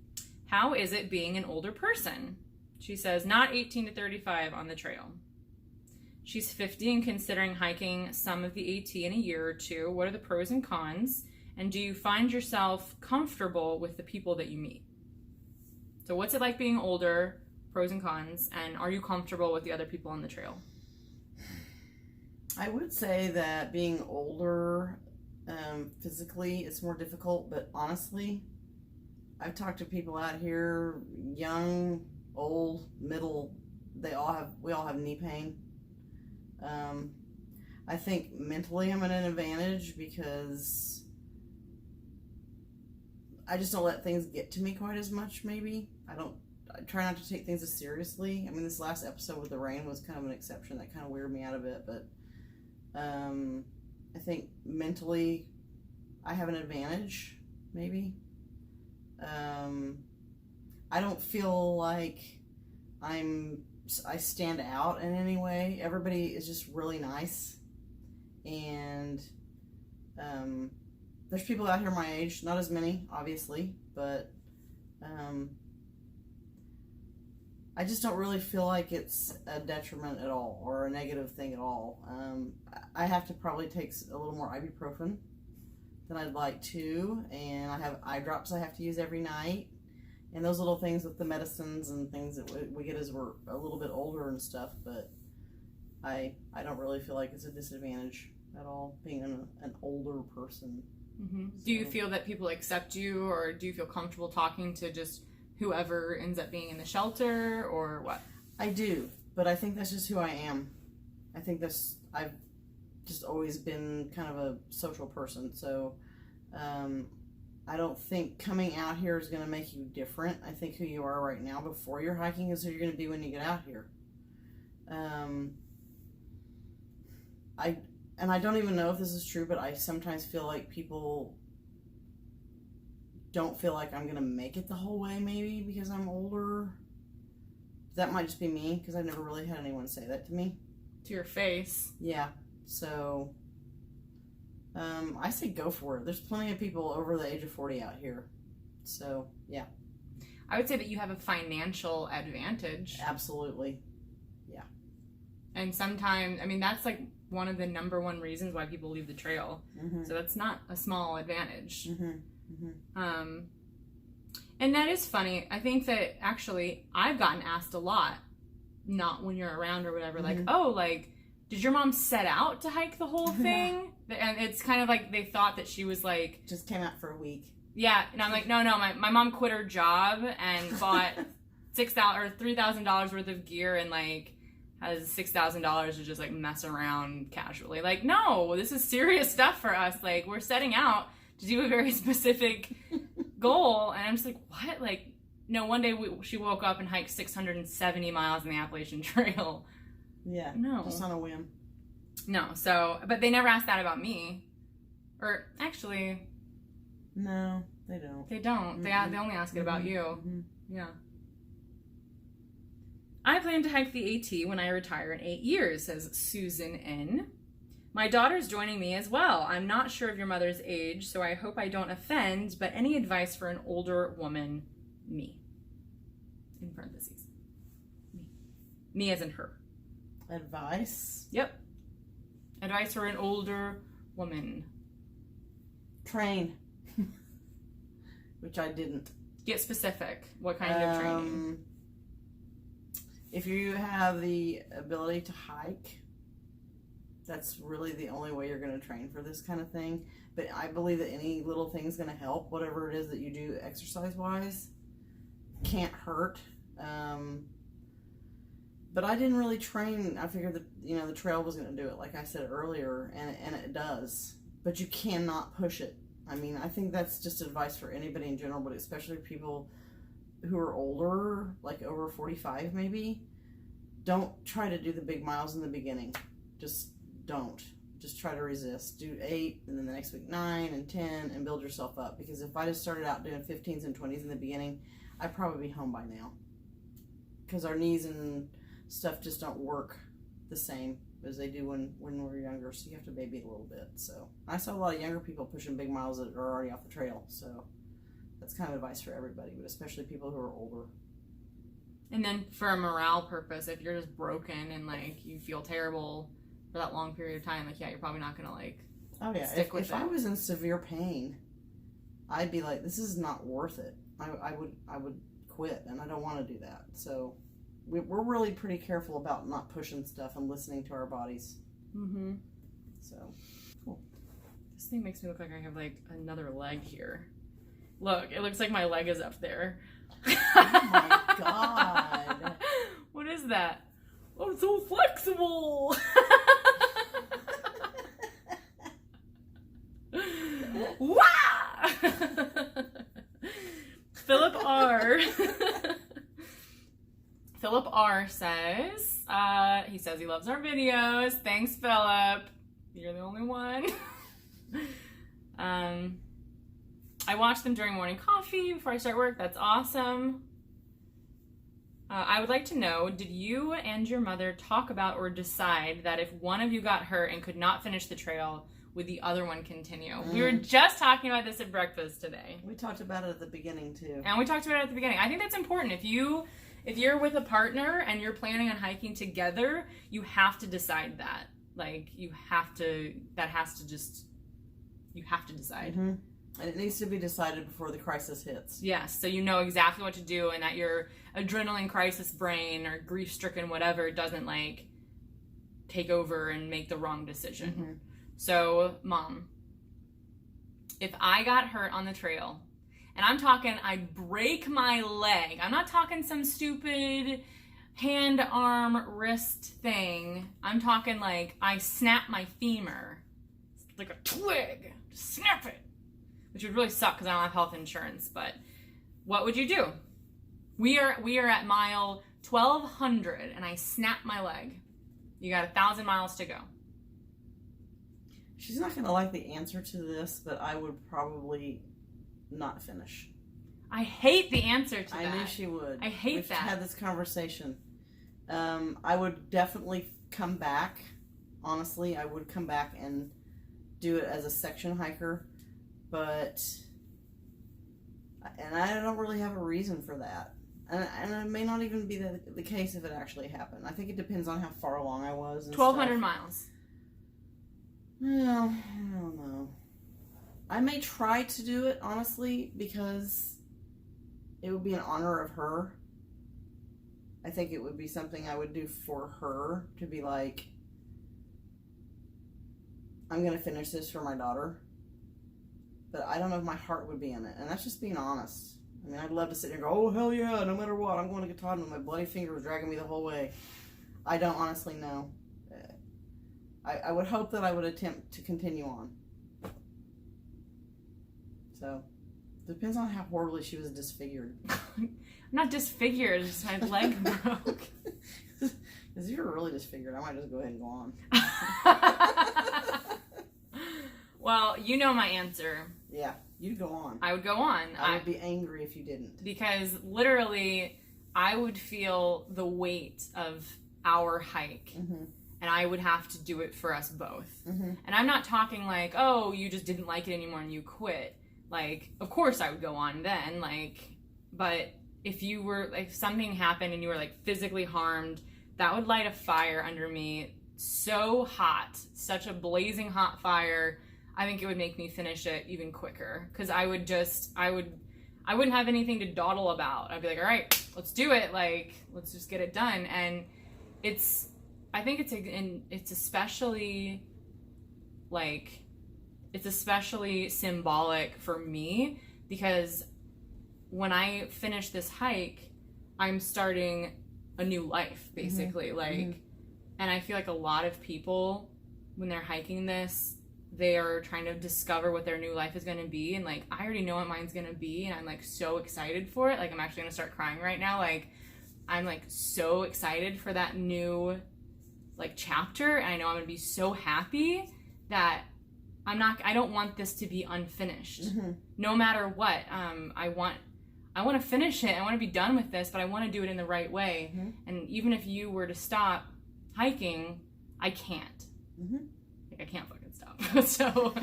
how is it being an older person? She says, not 18 to 35 on the trail. She's 50 and considering hiking some of the AT in a year or two. What are the pros and cons? And do you find yourself comfortable with the people that you meet? So what's it like being older? pros and cons, and are you comfortable with the other people on the trail? I would say that being older, physically, it's more difficult, but honestly, I've talked to people out here, young, old, middle, we all have knee pain. I think mentally I'm at an advantage because I just don't let things get to me quite as much, maybe. I try not to take things as seriously. I mean, this last episode with the rain was kind of an exception that kind of weirded me out a bit, but I think mentally I have an advantage, maybe. I don't feel like I stand out in any way. Everybody is just really nice, and there's people out here my age, not as many, obviously, but I just don't really feel like it's a detriment at all or a negative thing at all. I have to probably take a little more ibuprofen than I'd like to, and I have eye drops I have to use every night, and those little things with the medicines and things that we get as we're a little bit older and stuff, but I don't really feel like it's a disadvantage at all being an older person. Mm-hmm. So. Do you feel that people accept you, or do you feel comfortable talking to just whoever ends up being in the shelter, or what? I do, but I think that's just who I am. I think I've just always been kind of a social person, so I don't think coming out here is going to make you different. I think who you are right now before you're hiking is who you're going to be when you get out here. I don't even know if this is true, but I sometimes feel like people don't feel like I'm going to make it the whole way, maybe because I'm older. That might just be me, because I've never really had anyone say that to me. To your face. Yeah. So, I say go for it. There's plenty of people over the age of 40 out here. So, yeah. I would say that you have a financial advantage. Absolutely. Yeah. And sometimes, I mean, that's like one of the number one reasons why people leave the trail. Mm-hmm. So that's not a small advantage. Mm-hmm. Mm-hmm. And that is funny. I think that actually I've gotten asked a lot, not when you're around or whatever, like, oh, like, did your mom set out to hike the whole thing? And it's kind of like they thought that she was like... Just came out for a week. Yeah. And I'm like, no, my mom quit her job and bought $6,000 or $3,000 worth of gear and like has $6,000 to just like mess around casually. Like, no, this is serious stuff for us. Like, we're setting out to do a very specific goal. And I'm just like, what? Like, no, one day she woke up and hiked 670 miles in the Appalachian Trail. Yeah. No. Just on a whim. No. So, but they never asked that about me. Or actually. No, they don't. They don't. Mm-hmm. They only ask it about you. Mm-hmm. Yeah. I plan to hike the AT when I retire in 8 years, says Susan N. My daughter's joining me as well. I'm not sure of your mother's age, so I hope I don't offend, but any advice for an older woman, me. In parentheses. Me as in her. Advice? Yep. Advice for an older woman. Train. Which I didn't. Get specific. What kind of training? If you have the ability to hike, that's really the only way you're going to train for this kind of thing. But I believe that any little thing is going to help. Whatever it is that you do exercise-wise can't hurt. But I didn't really train. I figured that, the trail was going to do it, like I said earlier, and it does. But you cannot push it. I mean, I think that's just advice for anybody in general, but especially people who are older, like over 45 maybe. Don't try to do the big miles in the beginning. Just don't. Just try to resist. Do 8, and then the next week 9 and 10, and build yourself up. Because if I just started out doing 15s and 20s in the beginning, I'd probably be home by now. Because our knees and stuff just don't work the same as they do when we're younger, so you have to baby it a little bit. So I saw a lot of younger people pushing big miles that are already off the trail, so that's kind of advice for everybody, but especially people who are older. And then for a morale purpose, if you're just broken and like you feel terrible for that long period of time, like, yeah, you're probably not gonna like stick with it. If I was in severe pain, I'd be like, this is not worth it. I would quit, and I don't want to do that. So we're really pretty careful about not pushing stuff and listening to our bodies. Mm-hmm. So, cool. This thing makes me look like I have like another leg here. Look, it looks like my leg is up there. Oh my god. What is that? I'm so flexible. Wow! Philip R. Philip R says, he says he loves our videos. Thanks, Philip. You're the only one. I watch them during morning coffee before I start work. That's awesome. I would like to know, did you and your mother talk about or decide that if one of you got hurt and could not finish the trail, would the other one continue? We were just talking about this at breakfast today. We talked about it at the beginning too. And we talked about it at the beginning. I think that's important. If you're with a partner and you're planning on hiking together, you have to decide that. Like, you have to decide. Mm-hmm. And it needs to be decided before the crisis hits. Yes, so you know exactly what to do and that your adrenaline crisis brain or grief-stricken whatever doesn't, like, take over and make the wrong decision. Mm-hmm. So, Mom, if I got hurt on the trail, and I'm talking I'd break my leg, I'm not talking some stupid hand, arm, wrist thing. I'm talking like I snap my femur, like a twig, just snap it. Which would really suck because I don't have health insurance, but what would you do? We are at mile 1,200 and I snap my leg. You got 1,000 miles to go. She's not going to like the answer to this, but I would probably not finish. I hate the answer to that. I knew she would. I hate We've that. had this conversation. I would definitely come back. Honestly, I would come back and do it as a section hiker. But, and I don't really have a reason for that. And it may not even be the case if it actually happened. I think it depends on how far along I was. 1,200 miles. No, I don't know. I may try to do it, honestly, because it would be in honor of her. I think it would be something I would do for her, to be like, I'm going to finish this for my daughter. But I don't know if my heart would be in it. And that's just being honest. I mean, I'd love to sit here and go, oh, hell yeah, no matter what, I'm going to Katahdin and my bloody finger was dragging me the whole way. I don't honestly know. I would hope that I would attempt to continue on. So, depends on how horribly she was disfigured. I'm not disfigured, just my leg broke. Because if you're really disfigured, I might just go ahead and go on. Well, you know my answer. Yeah, you'd go on. I would go on. I would be angry if you didn't. Because literally, I would feel the weight of our hike. Mm-hmm. And I would have to do it for us both. Mm-hmm. And I'm not talking like, oh, you just didn't like it anymore and you quit. Like, of course I would go on then. Like, but if you were, like, if something happened and you were, like, physically harmed, that would light a fire under me so hot. Such a blazing hot fire. I think it would make me finish it even quicker. Because I wouldn't have anything to dawdle about. I'd be like, all right, let's do it. Like, let's just get it done. And I think it's especially, like, it's especially symbolic for me because when I finish this hike, I'm starting a new life, basically. Mm-hmm. Like, mm-hmm. And I feel like a lot of people, when they're hiking this, they are trying to discover what their new life is going to be. And, like, I already know what mine's going to be, and I'm, like, so excited for it. Like, I'm actually going to start crying right now. Like, I'm, like, so excited for that new, like, chapter, and I know I'm going to be so happy that I don't want this to be unfinished. Mm-hmm. No matter what. I want to finish it. I want to be done with this, but I want to do it in the right way. Mm-hmm. And even if you were to stop hiking, I can't. Mm-hmm. Like, I can't fucking stop. So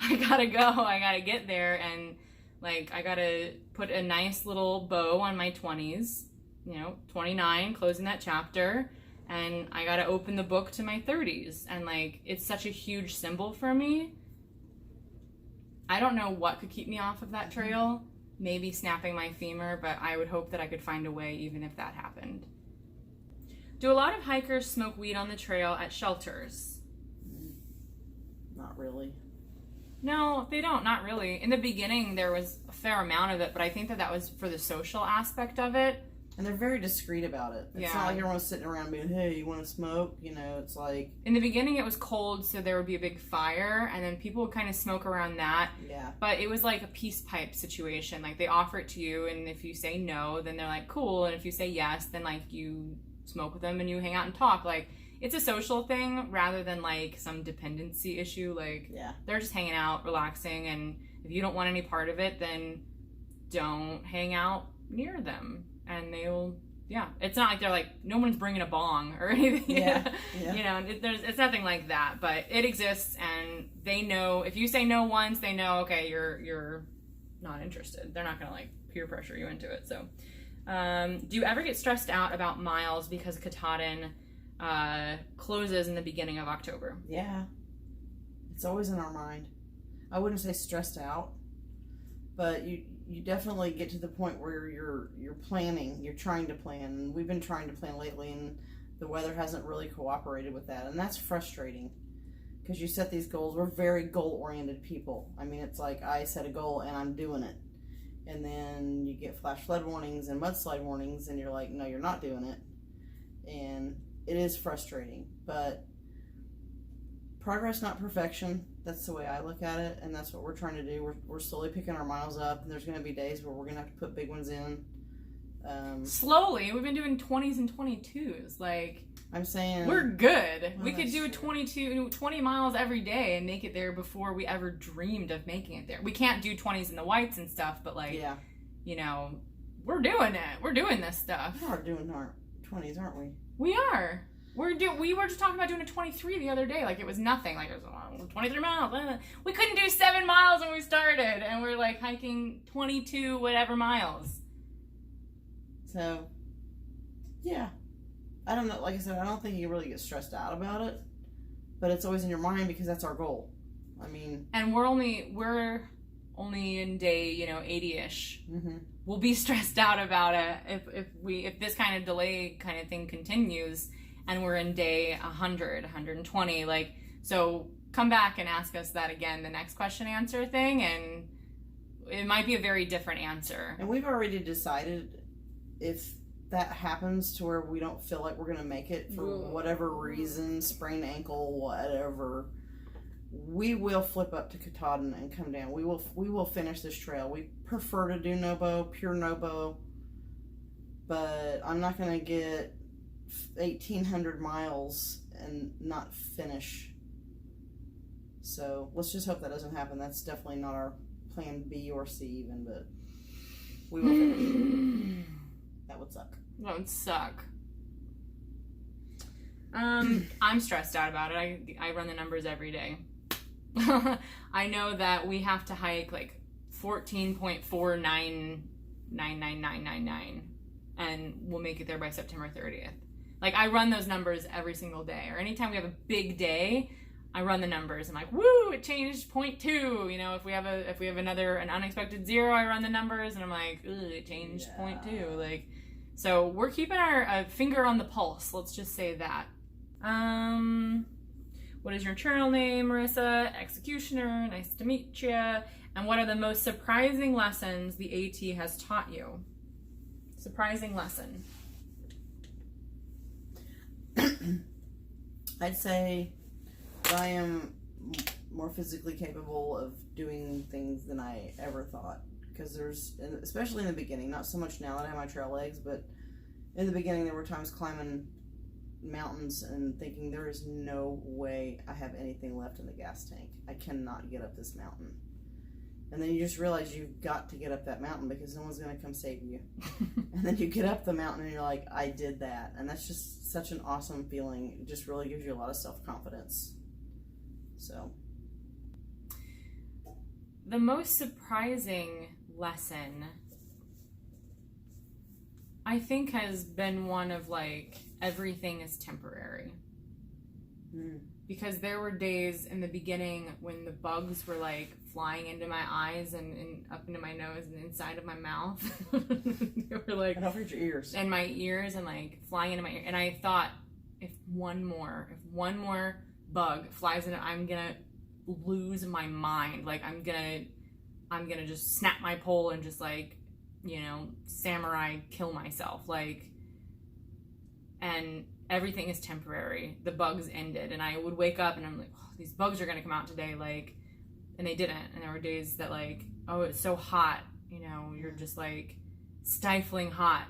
I gotta go. I gotta get there, and, like, I gotta put a nice little bow on my 20s. 29, closing that chapter. And I gotta open the book to my 30s. And, like, it's such a huge symbol for me. I don't know what could keep me off of that trail. maybe snapping my femur, but I would hope that I could find a way even if that happened. Do a lot of hikers smoke weed on the trail at shelters? Not really. No, they don't. Not really. In the beginning, there was a fair amount of it, but I think that was for the social aspect of it. And they're very discreet about it. It's not like everyone's sitting around being, hey, you want to smoke? You know, it's like... In the beginning, it was cold, so there would be a big fire, and then people would kind of smoke around that. Yeah. But it was like a peace pipe situation. Like, they offer it to you, and if you say no, then they're like, cool. And if you say yes, then, like, you smoke with them and you hang out and talk. Like, it's a social thing rather than, like, some dependency issue. Like, they're just hanging out, relaxing, and if you don't want any part of it, then don't hang out near them. And they'll, it's not like they're like, no one's bringing a bong or anything. You know, it's nothing like that, but it exists, and they know, if you say no once, they know, okay, you're not interested. They're not going to, like, peer pressure you into it. So, do you ever get stressed out about miles because Katahdin closes in the beginning of October? Yeah. It's always in our mind. I wouldn't say stressed out, but you definitely get to the point where you're planning, you're trying to plan, and we've been trying to plan lately, and the weather hasn't really cooperated with that, and that's frustrating because you set these goals. We're very goal-oriented people. I mean, it's like I set a goal and I'm doing it, and then you get flash flood warnings and mudslide warnings, and you're like, no, you're not doing it, and it is frustrating, but progress, not perfection. That's the way I look at it, and that's what we're trying to do. We're slowly picking our miles up, and there's going to be days where we're going to have to put big ones in. Slowly. We've been doing 20s and 22s. Like, I'm saying... We're good. Well, we could do 20 miles every day and make it there before we ever dreamed of making it there. We can't do 20s in the whites and stuff, but, like, you know, we're doing it. We're doing this stuff. We are doing our 20s, aren't we? We are. We were just talking about doing a 23 the other day. Like, it was nothing. Like, it was 23 miles. We couldn't do 7 miles when we started, and we're, like, hiking 22 whatever miles. So, yeah. I don't know. Like I said, I don't think you really get stressed out about it, but it's always in your mind because that's our goal. I mean... And we're only in day, 80-ish. Mm-hmm. We'll be stressed out about it if this kind of delay kind of thing continues. And we're in day 100, 120, like, so come back and ask us that again, the next question answer thing, and it might be a very different answer. And we've already decided if that happens to where we don't feel like we're going to make it for whatever reason, sprained ankle, whatever, we will flip up to Katahdin and come down. We will finish this trail. We prefer to do no-bow, pure no-bow, but I'm not going to get 1,800 miles and not finish. So let's just hope that doesn't happen. That's definitely not our plan B or C even, but we will finish. That would suck. That would suck. I'm stressed out about it. I run the numbers every day. I know that we have to hike like 14.499999, and we'll make it there by September 30th. Like, I run those numbers every single day, or anytime we have a big day, I run the numbers. I'm like, woo, it changed 0.2. You know, if we have an unexpected 0, I run the numbers, and I'm like, ugh, it changed 0.2. Like, so we're keeping our finger on the pulse. Let's just say that. What is your journal name, Marissa? Executioner, nice to meet you. And what are the most surprising lessons the AT has taught you? Surprising lesson. I'd say I am more physically capable of doing things than I ever thought. Because especially in the beginning, not so much now that I have my trail legs, but in the beginning there were times climbing mountains and thinking there is no way I have anything left in the gas tank. I cannot get up this mountain. And then you just realize you've got to get up that mountain because no one's going to come save you. And then you get up the mountain and you're like, I did that. And that's just such an awesome feeling. It just really gives you a lot of self-confidence. So. The most surprising lesson, I think, has been one of, like, everything is temporary. because there were days in the beginning when the bugs were like flying into my eyes and up into my nose and inside of my mouth. They were like, and over your ears, and my ears, and like flying into my ear. And I thought, if one more bug flies in, I'm gonna lose my mind. Like I'm gonna just snap my pole and just like, you know, samurai kill myself. Like, and everything is temporary. The bugs ended, and I would wake up and I'm like, oh, these bugs are gonna come out today, like, and they didn't. And there were days that like, oh, it's so hot, you know, you're just like stifling hot,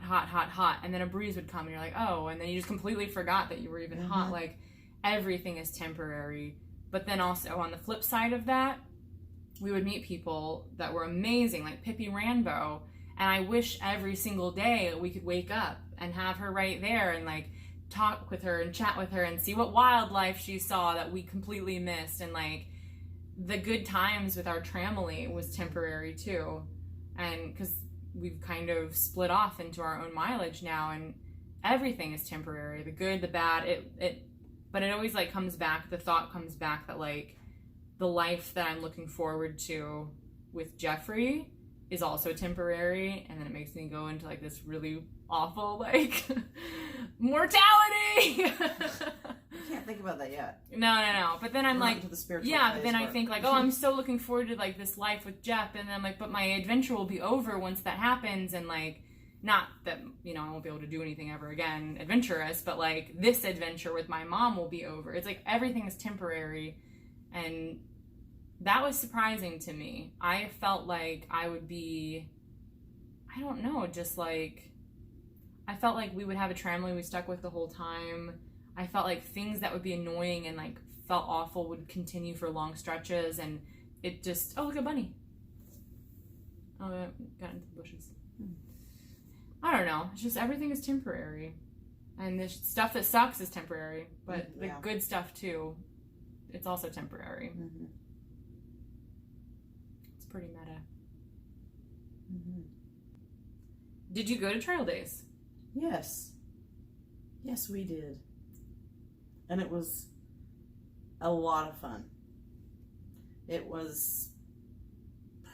and then a breeze would come and you're like, oh, and then you just completely forgot that you were even hot. Like, everything is temporary. But then also on the flip side of that, we would meet people that were amazing, like Pippi Ranbo, and I wish every single day we could wake up and have her right there and like talk with her and chat with her and see what wildlife she saw that we completely missed. And like the good times with our Trammel was temporary too, and because we've kind of split off into our own mileage now, and everything is temporary, the good, the bad. But it always like comes back, the thought comes back that like the life that I'm looking forward to with Jeffrey is also temporary, and then it makes me go into like this really awful like mortality. I can't think about that yet. No. But then I'm We're like, not into the spiritual yeah. But phase then I part. think like, oh, I'm so looking forward to like this life with Jeff, and then I'm like, but my adventure will be over once that happens, and like, not that, you know, I won't be able to do anything ever again adventurous, but like this adventure with my mom will be over. It's like everything is temporary, and that was surprising to me. I felt like I would be, I don't know, just like, I felt like we would have a Trammel we stuck with the whole time. I felt like things that would be annoying and like felt awful would continue for long stretches, and it just, oh, look, a bunny. Oh, yeah, got into the bushes. I don't know. It's just everything is temporary. And the stuff that sucks is temporary, but the good stuff too, it's also temporary. Mm-hmm. It's pretty meta. Mm-hmm. Did you go to trail days? Yes. Yes, we did. And it was a lot of fun. It was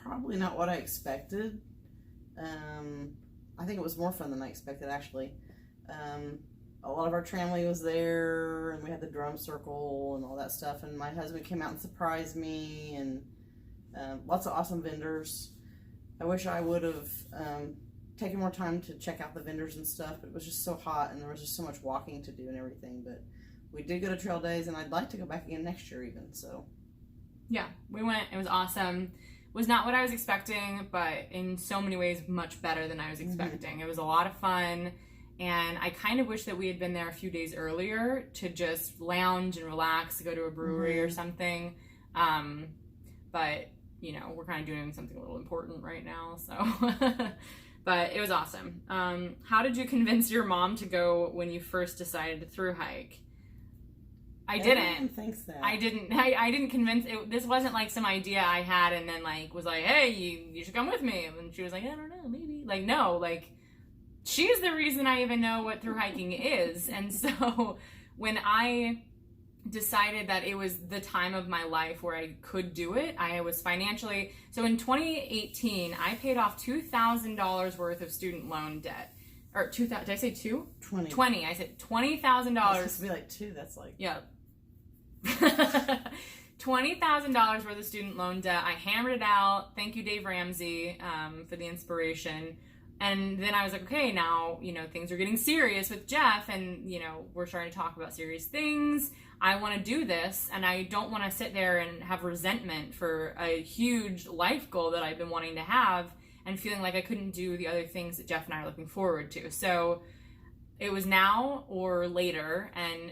probably not what I expected. I think it was more fun than I expected, actually. A lot of our Trammel was there, and we had the drum circle and all that stuff, and my husband came out and surprised me, and lots of awesome vendors. I wish I would have taken more time to check out the vendors and stuff, but it was just so hot, and there was just so much walking to do and everything. But we did go to trail days, and I'd like to go back again next year even, so. Yeah, we went. It was awesome. Was not what I was expecting, but in so many ways much better than I was expecting. Mm-hmm. It was a lot of fun, and I kind of wish that we had been there a few days earlier to just lounge and relax, go to a brewery or something. But, you know, we're kind of doing something a little important right now, so. But it was awesome. How did you convince your mom to go when you first decided to thru-hike? I didn't think so. I didn't convince it. This wasn't like some idea I had and then like was like, hey, you should come with me. And she was like, I don't know, maybe. Like, no, like she's the reason I even know what thru-hiking is. And so when I decided that it was the time of my life where I could do it, I was financially, so in 2018, I paid off $2,000 worth of student loan debt. Or 2,000, did I say two? 20. I said $20,000. That's to be like two, that's like. Yeah. $20,000 worth of student loan debt. I hammered it out. Thank you, Dave Ramsey, for the inspiration. And then I was like, okay, now, you know, things are getting serious with Jeff, and, you know, we're starting to talk about serious things. I want to do this, and I don't want to sit there and have resentment for a huge life goal that I've been wanting to have and feeling like I couldn't do the other things that Jeff and I are looking forward to. So it was now or later, and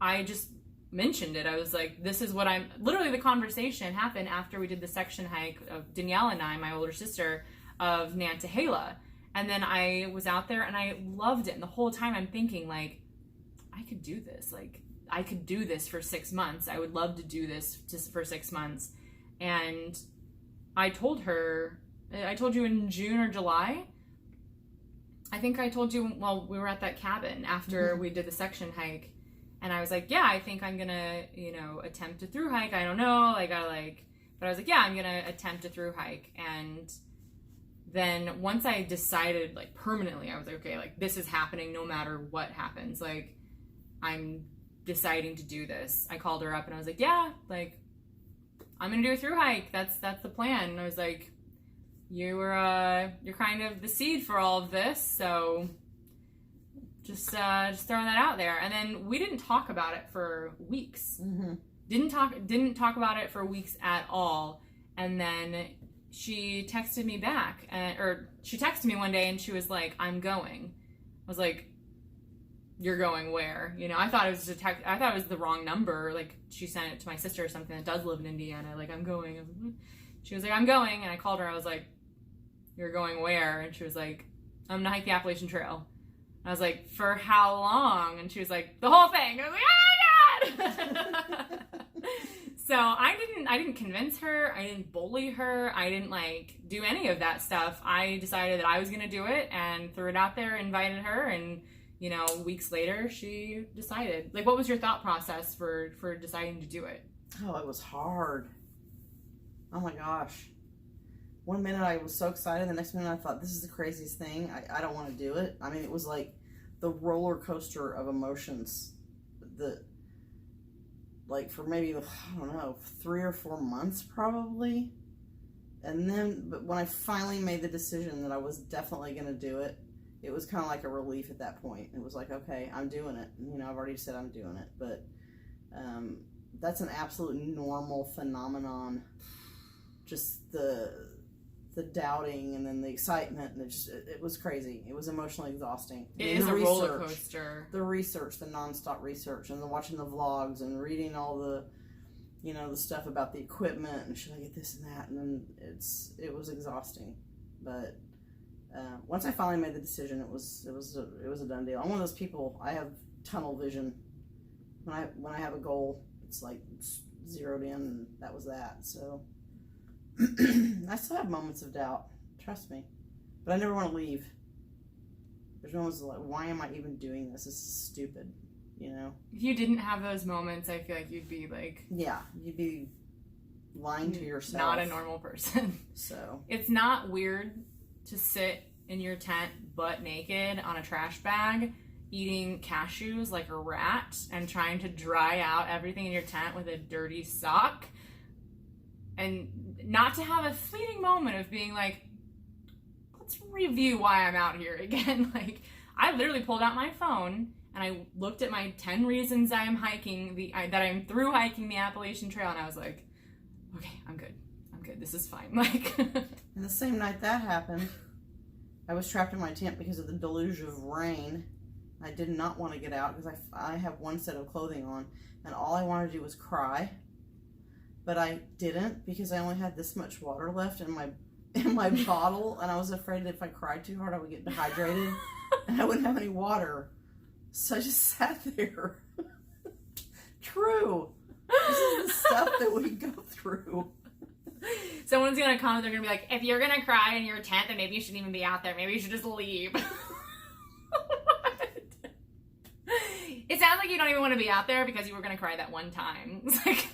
I just mentioned it. I was like, this is what literally the conversation happened after we did the section hike of Danielle and I, my older sister, of Nantahala. And then I was out there and I loved it. And the whole time I'm thinking like, I could do this. Like, I could do this for 6 months. I would love to do this just for 6 months. And I told you in June or July. I think I told you while we were at that cabin after we did the section hike. And I was like, yeah, I think I'm gonna, attempt a thru hike. I don't know, but I was like, yeah, I'm gonna attempt a thru hike. And then once I decided, like, permanently, I was like, okay, like, this is happening no matter what happens. Like, I'm deciding to do this. I called her up and I was like, yeah, like, I'm gonna do a thru hike. That's the plan. And I was like, you're kind of the seed for all of this, so just throwing that out there. And then we didn't talk about it for weeks. Mm-hmm. Didn't talk about it for weeks at all. And then she texted me back, she texted me one day and she was like, I'm going. I was like, you're going where? I thought it was I thought it was the wrong number. Like, she sent it to my sister or something that does live in Indiana. Like, I'm going. She was like, I'm going. And I called her. I was like, you're going where? And she was like, I'm gonna hike the Appalachian Trail. I was like, for how long? And she was like, the whole thing. I was like, oh my God! So I didn't convince her. I didn't bully her. I didn't do any of that stuff. I decided that I was going to do it and threw it out there, invited her, and weeks later she decided. Like, what was your thought process for deciding to do it? Oh, it was hard. Oh my gosh. One minute I was so excited, the next minute I thought, this is the craziest thing. I don't want to do it. I mean, it was like the roller coaster of emotions. For maybe, I don't know, 3 or 4 months probably. And then, but when I finally made the decision that I was definitely going to do it, it was kind of like a relief at that point. It was like, okay, I'm doing it. I've already said I'm doing it. But that's an absolute normal phenomenon. Just the doubting and then the excitement, and it was crazy. It was emotionally exhausting. It is a roller coaster. The research, the nonstop research, and then watching the vlogs and reading all the, the stuff about the equipment and should I get this and that, and then it was exhausting. But once I finally made the decision, it was a done deal. I'm one of those people. I have tunnel vision. When I have a goal, it's like zeroed in, and that was that. So. I still have moments of doubt, trust me, but I never want to leave. There's moments like, why am I even doing this? This is stupid, If you didn't have those moments, I feel like you'd be like... Yeah, you'd be lying to yourself. Not a normal person. So. It's not weird to sit in your tent butt naked on a trash bag, eating cashews like a rat, and trying to dry out everything in your tent with a dirty sock. And not to have a fleeting moment of being like, let's review why I'm out here again. Like, I literally pulled out my phone and I looked at my 10 reasons I am that I'm through hiking the Appalachian Trail, and I was like, okay, I'm good. This is fine. Like, and the same night that happened, I was trapped in my tent because of the deluge of rain. I did not want to get out because I have one set of clothing on, and all I wanted to do was cry. But I didn't because I only had this much water left in my bottle, and I was afraid that if I cried too hard I would get dehydrated and I wouldn't have any water. So I just sat there. True. This is the stuff that we go through. Someone's gonna comment, they're gonna be like, if you're gonna cry in your tent, then maybe you shouldn't even be out there. Maybe you should just leave. What? It sounds like you don't even want to be out there because you were gonna cry that one time. It's like...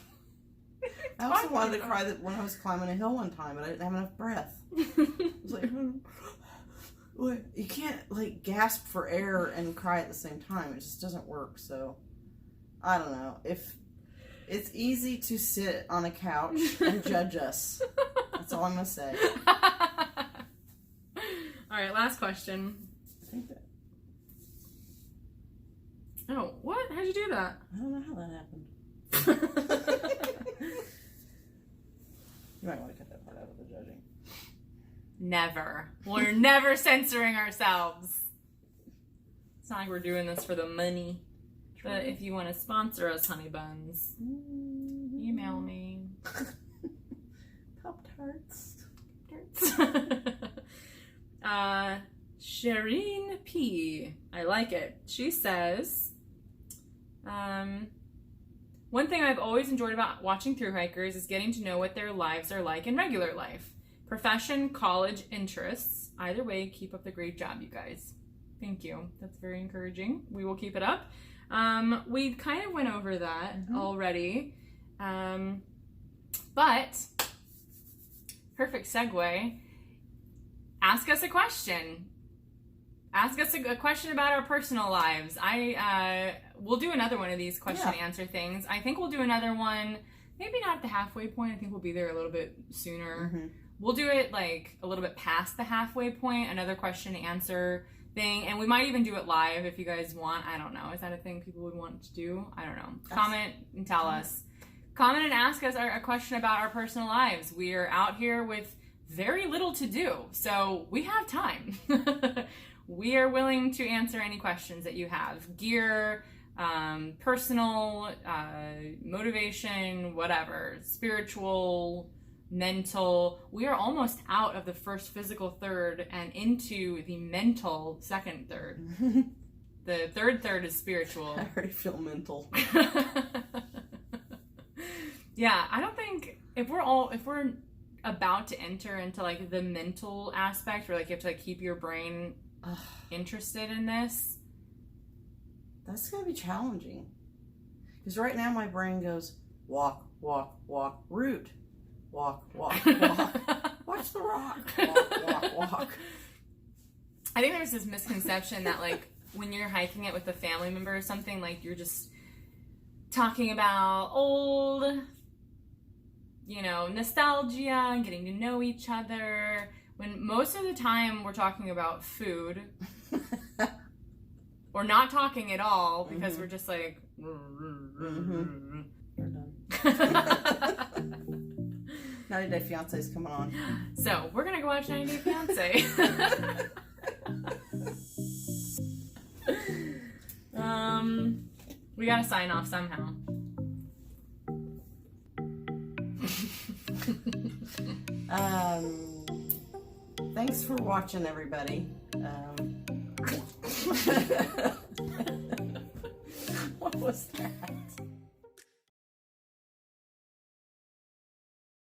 I also wanted to cry that when I was climbing a hill one time, but I didn't have enough breath. I was like, you can't gasp for air and cry at the same time. It just doesn't work. So I don't know. If it's easy to sit on a couch and judge us, that's all I'm gonna say. All right, last question. I think that. Oh, what? How'd you do that? I don't know how that happened. You might want to cut that part out of the judging. Never. We're never censoring ourselves. It's not like we're doing this for the money. True. But if you want to sponsor us, honey buns, email me. Pop-Tarts. Shireen P. I like it. She says, one thing I've always enjoyed about watching thru hikers is getting to know what their lives are like in regular life. Profession, college, interests. Either way, keep up the great job, you guys. Thank you. That's very encouraging. We will keep it up. We kind of went over that already. But perfect segue. Ask us a question. Ask us a question about our personal lives. We'll do another one of these question and answer things. I think we'll do another one, maybe not at the halfway point. I think we'll be there a little bit sooner. Mm-hmm. We'll do it like a little bit past the halfway point, another question and answer thing. And we might even do it live if you guys want. I don't know. Is that a thing people would want to do? I don't know. Comment and tell us. Comment and ask us a question about our personal lives. We are out here with very little to do, so we have time. We are willing to answer any questions that you have. Gear, personal, motivation, whatever, spiritual, mental. We are almost out of the first physical third and into the mental second third. The third is spiritual. I already feel mental. Yeah, I don't think if we're about to enter into like the mental aspect where like you have to like keep your brain interested in this, that's gonna be challenging. Because right now my brain goes walk, walk, walk, root, walk, walk, walk, watch the rock, walk, walk, walk. I think there's this misconception that like when you're hiking it with a family member or something, like you're just talking about old, nostalgia and getting to know each other, when most of the time we're talking about food or not talking at all because we're just like We're done. 90 Day Fiancé is coming on. So we're gonna go watch 90 Day Fiancé. We gotta sign off somehow. Thanks for watching, everybody. What was that?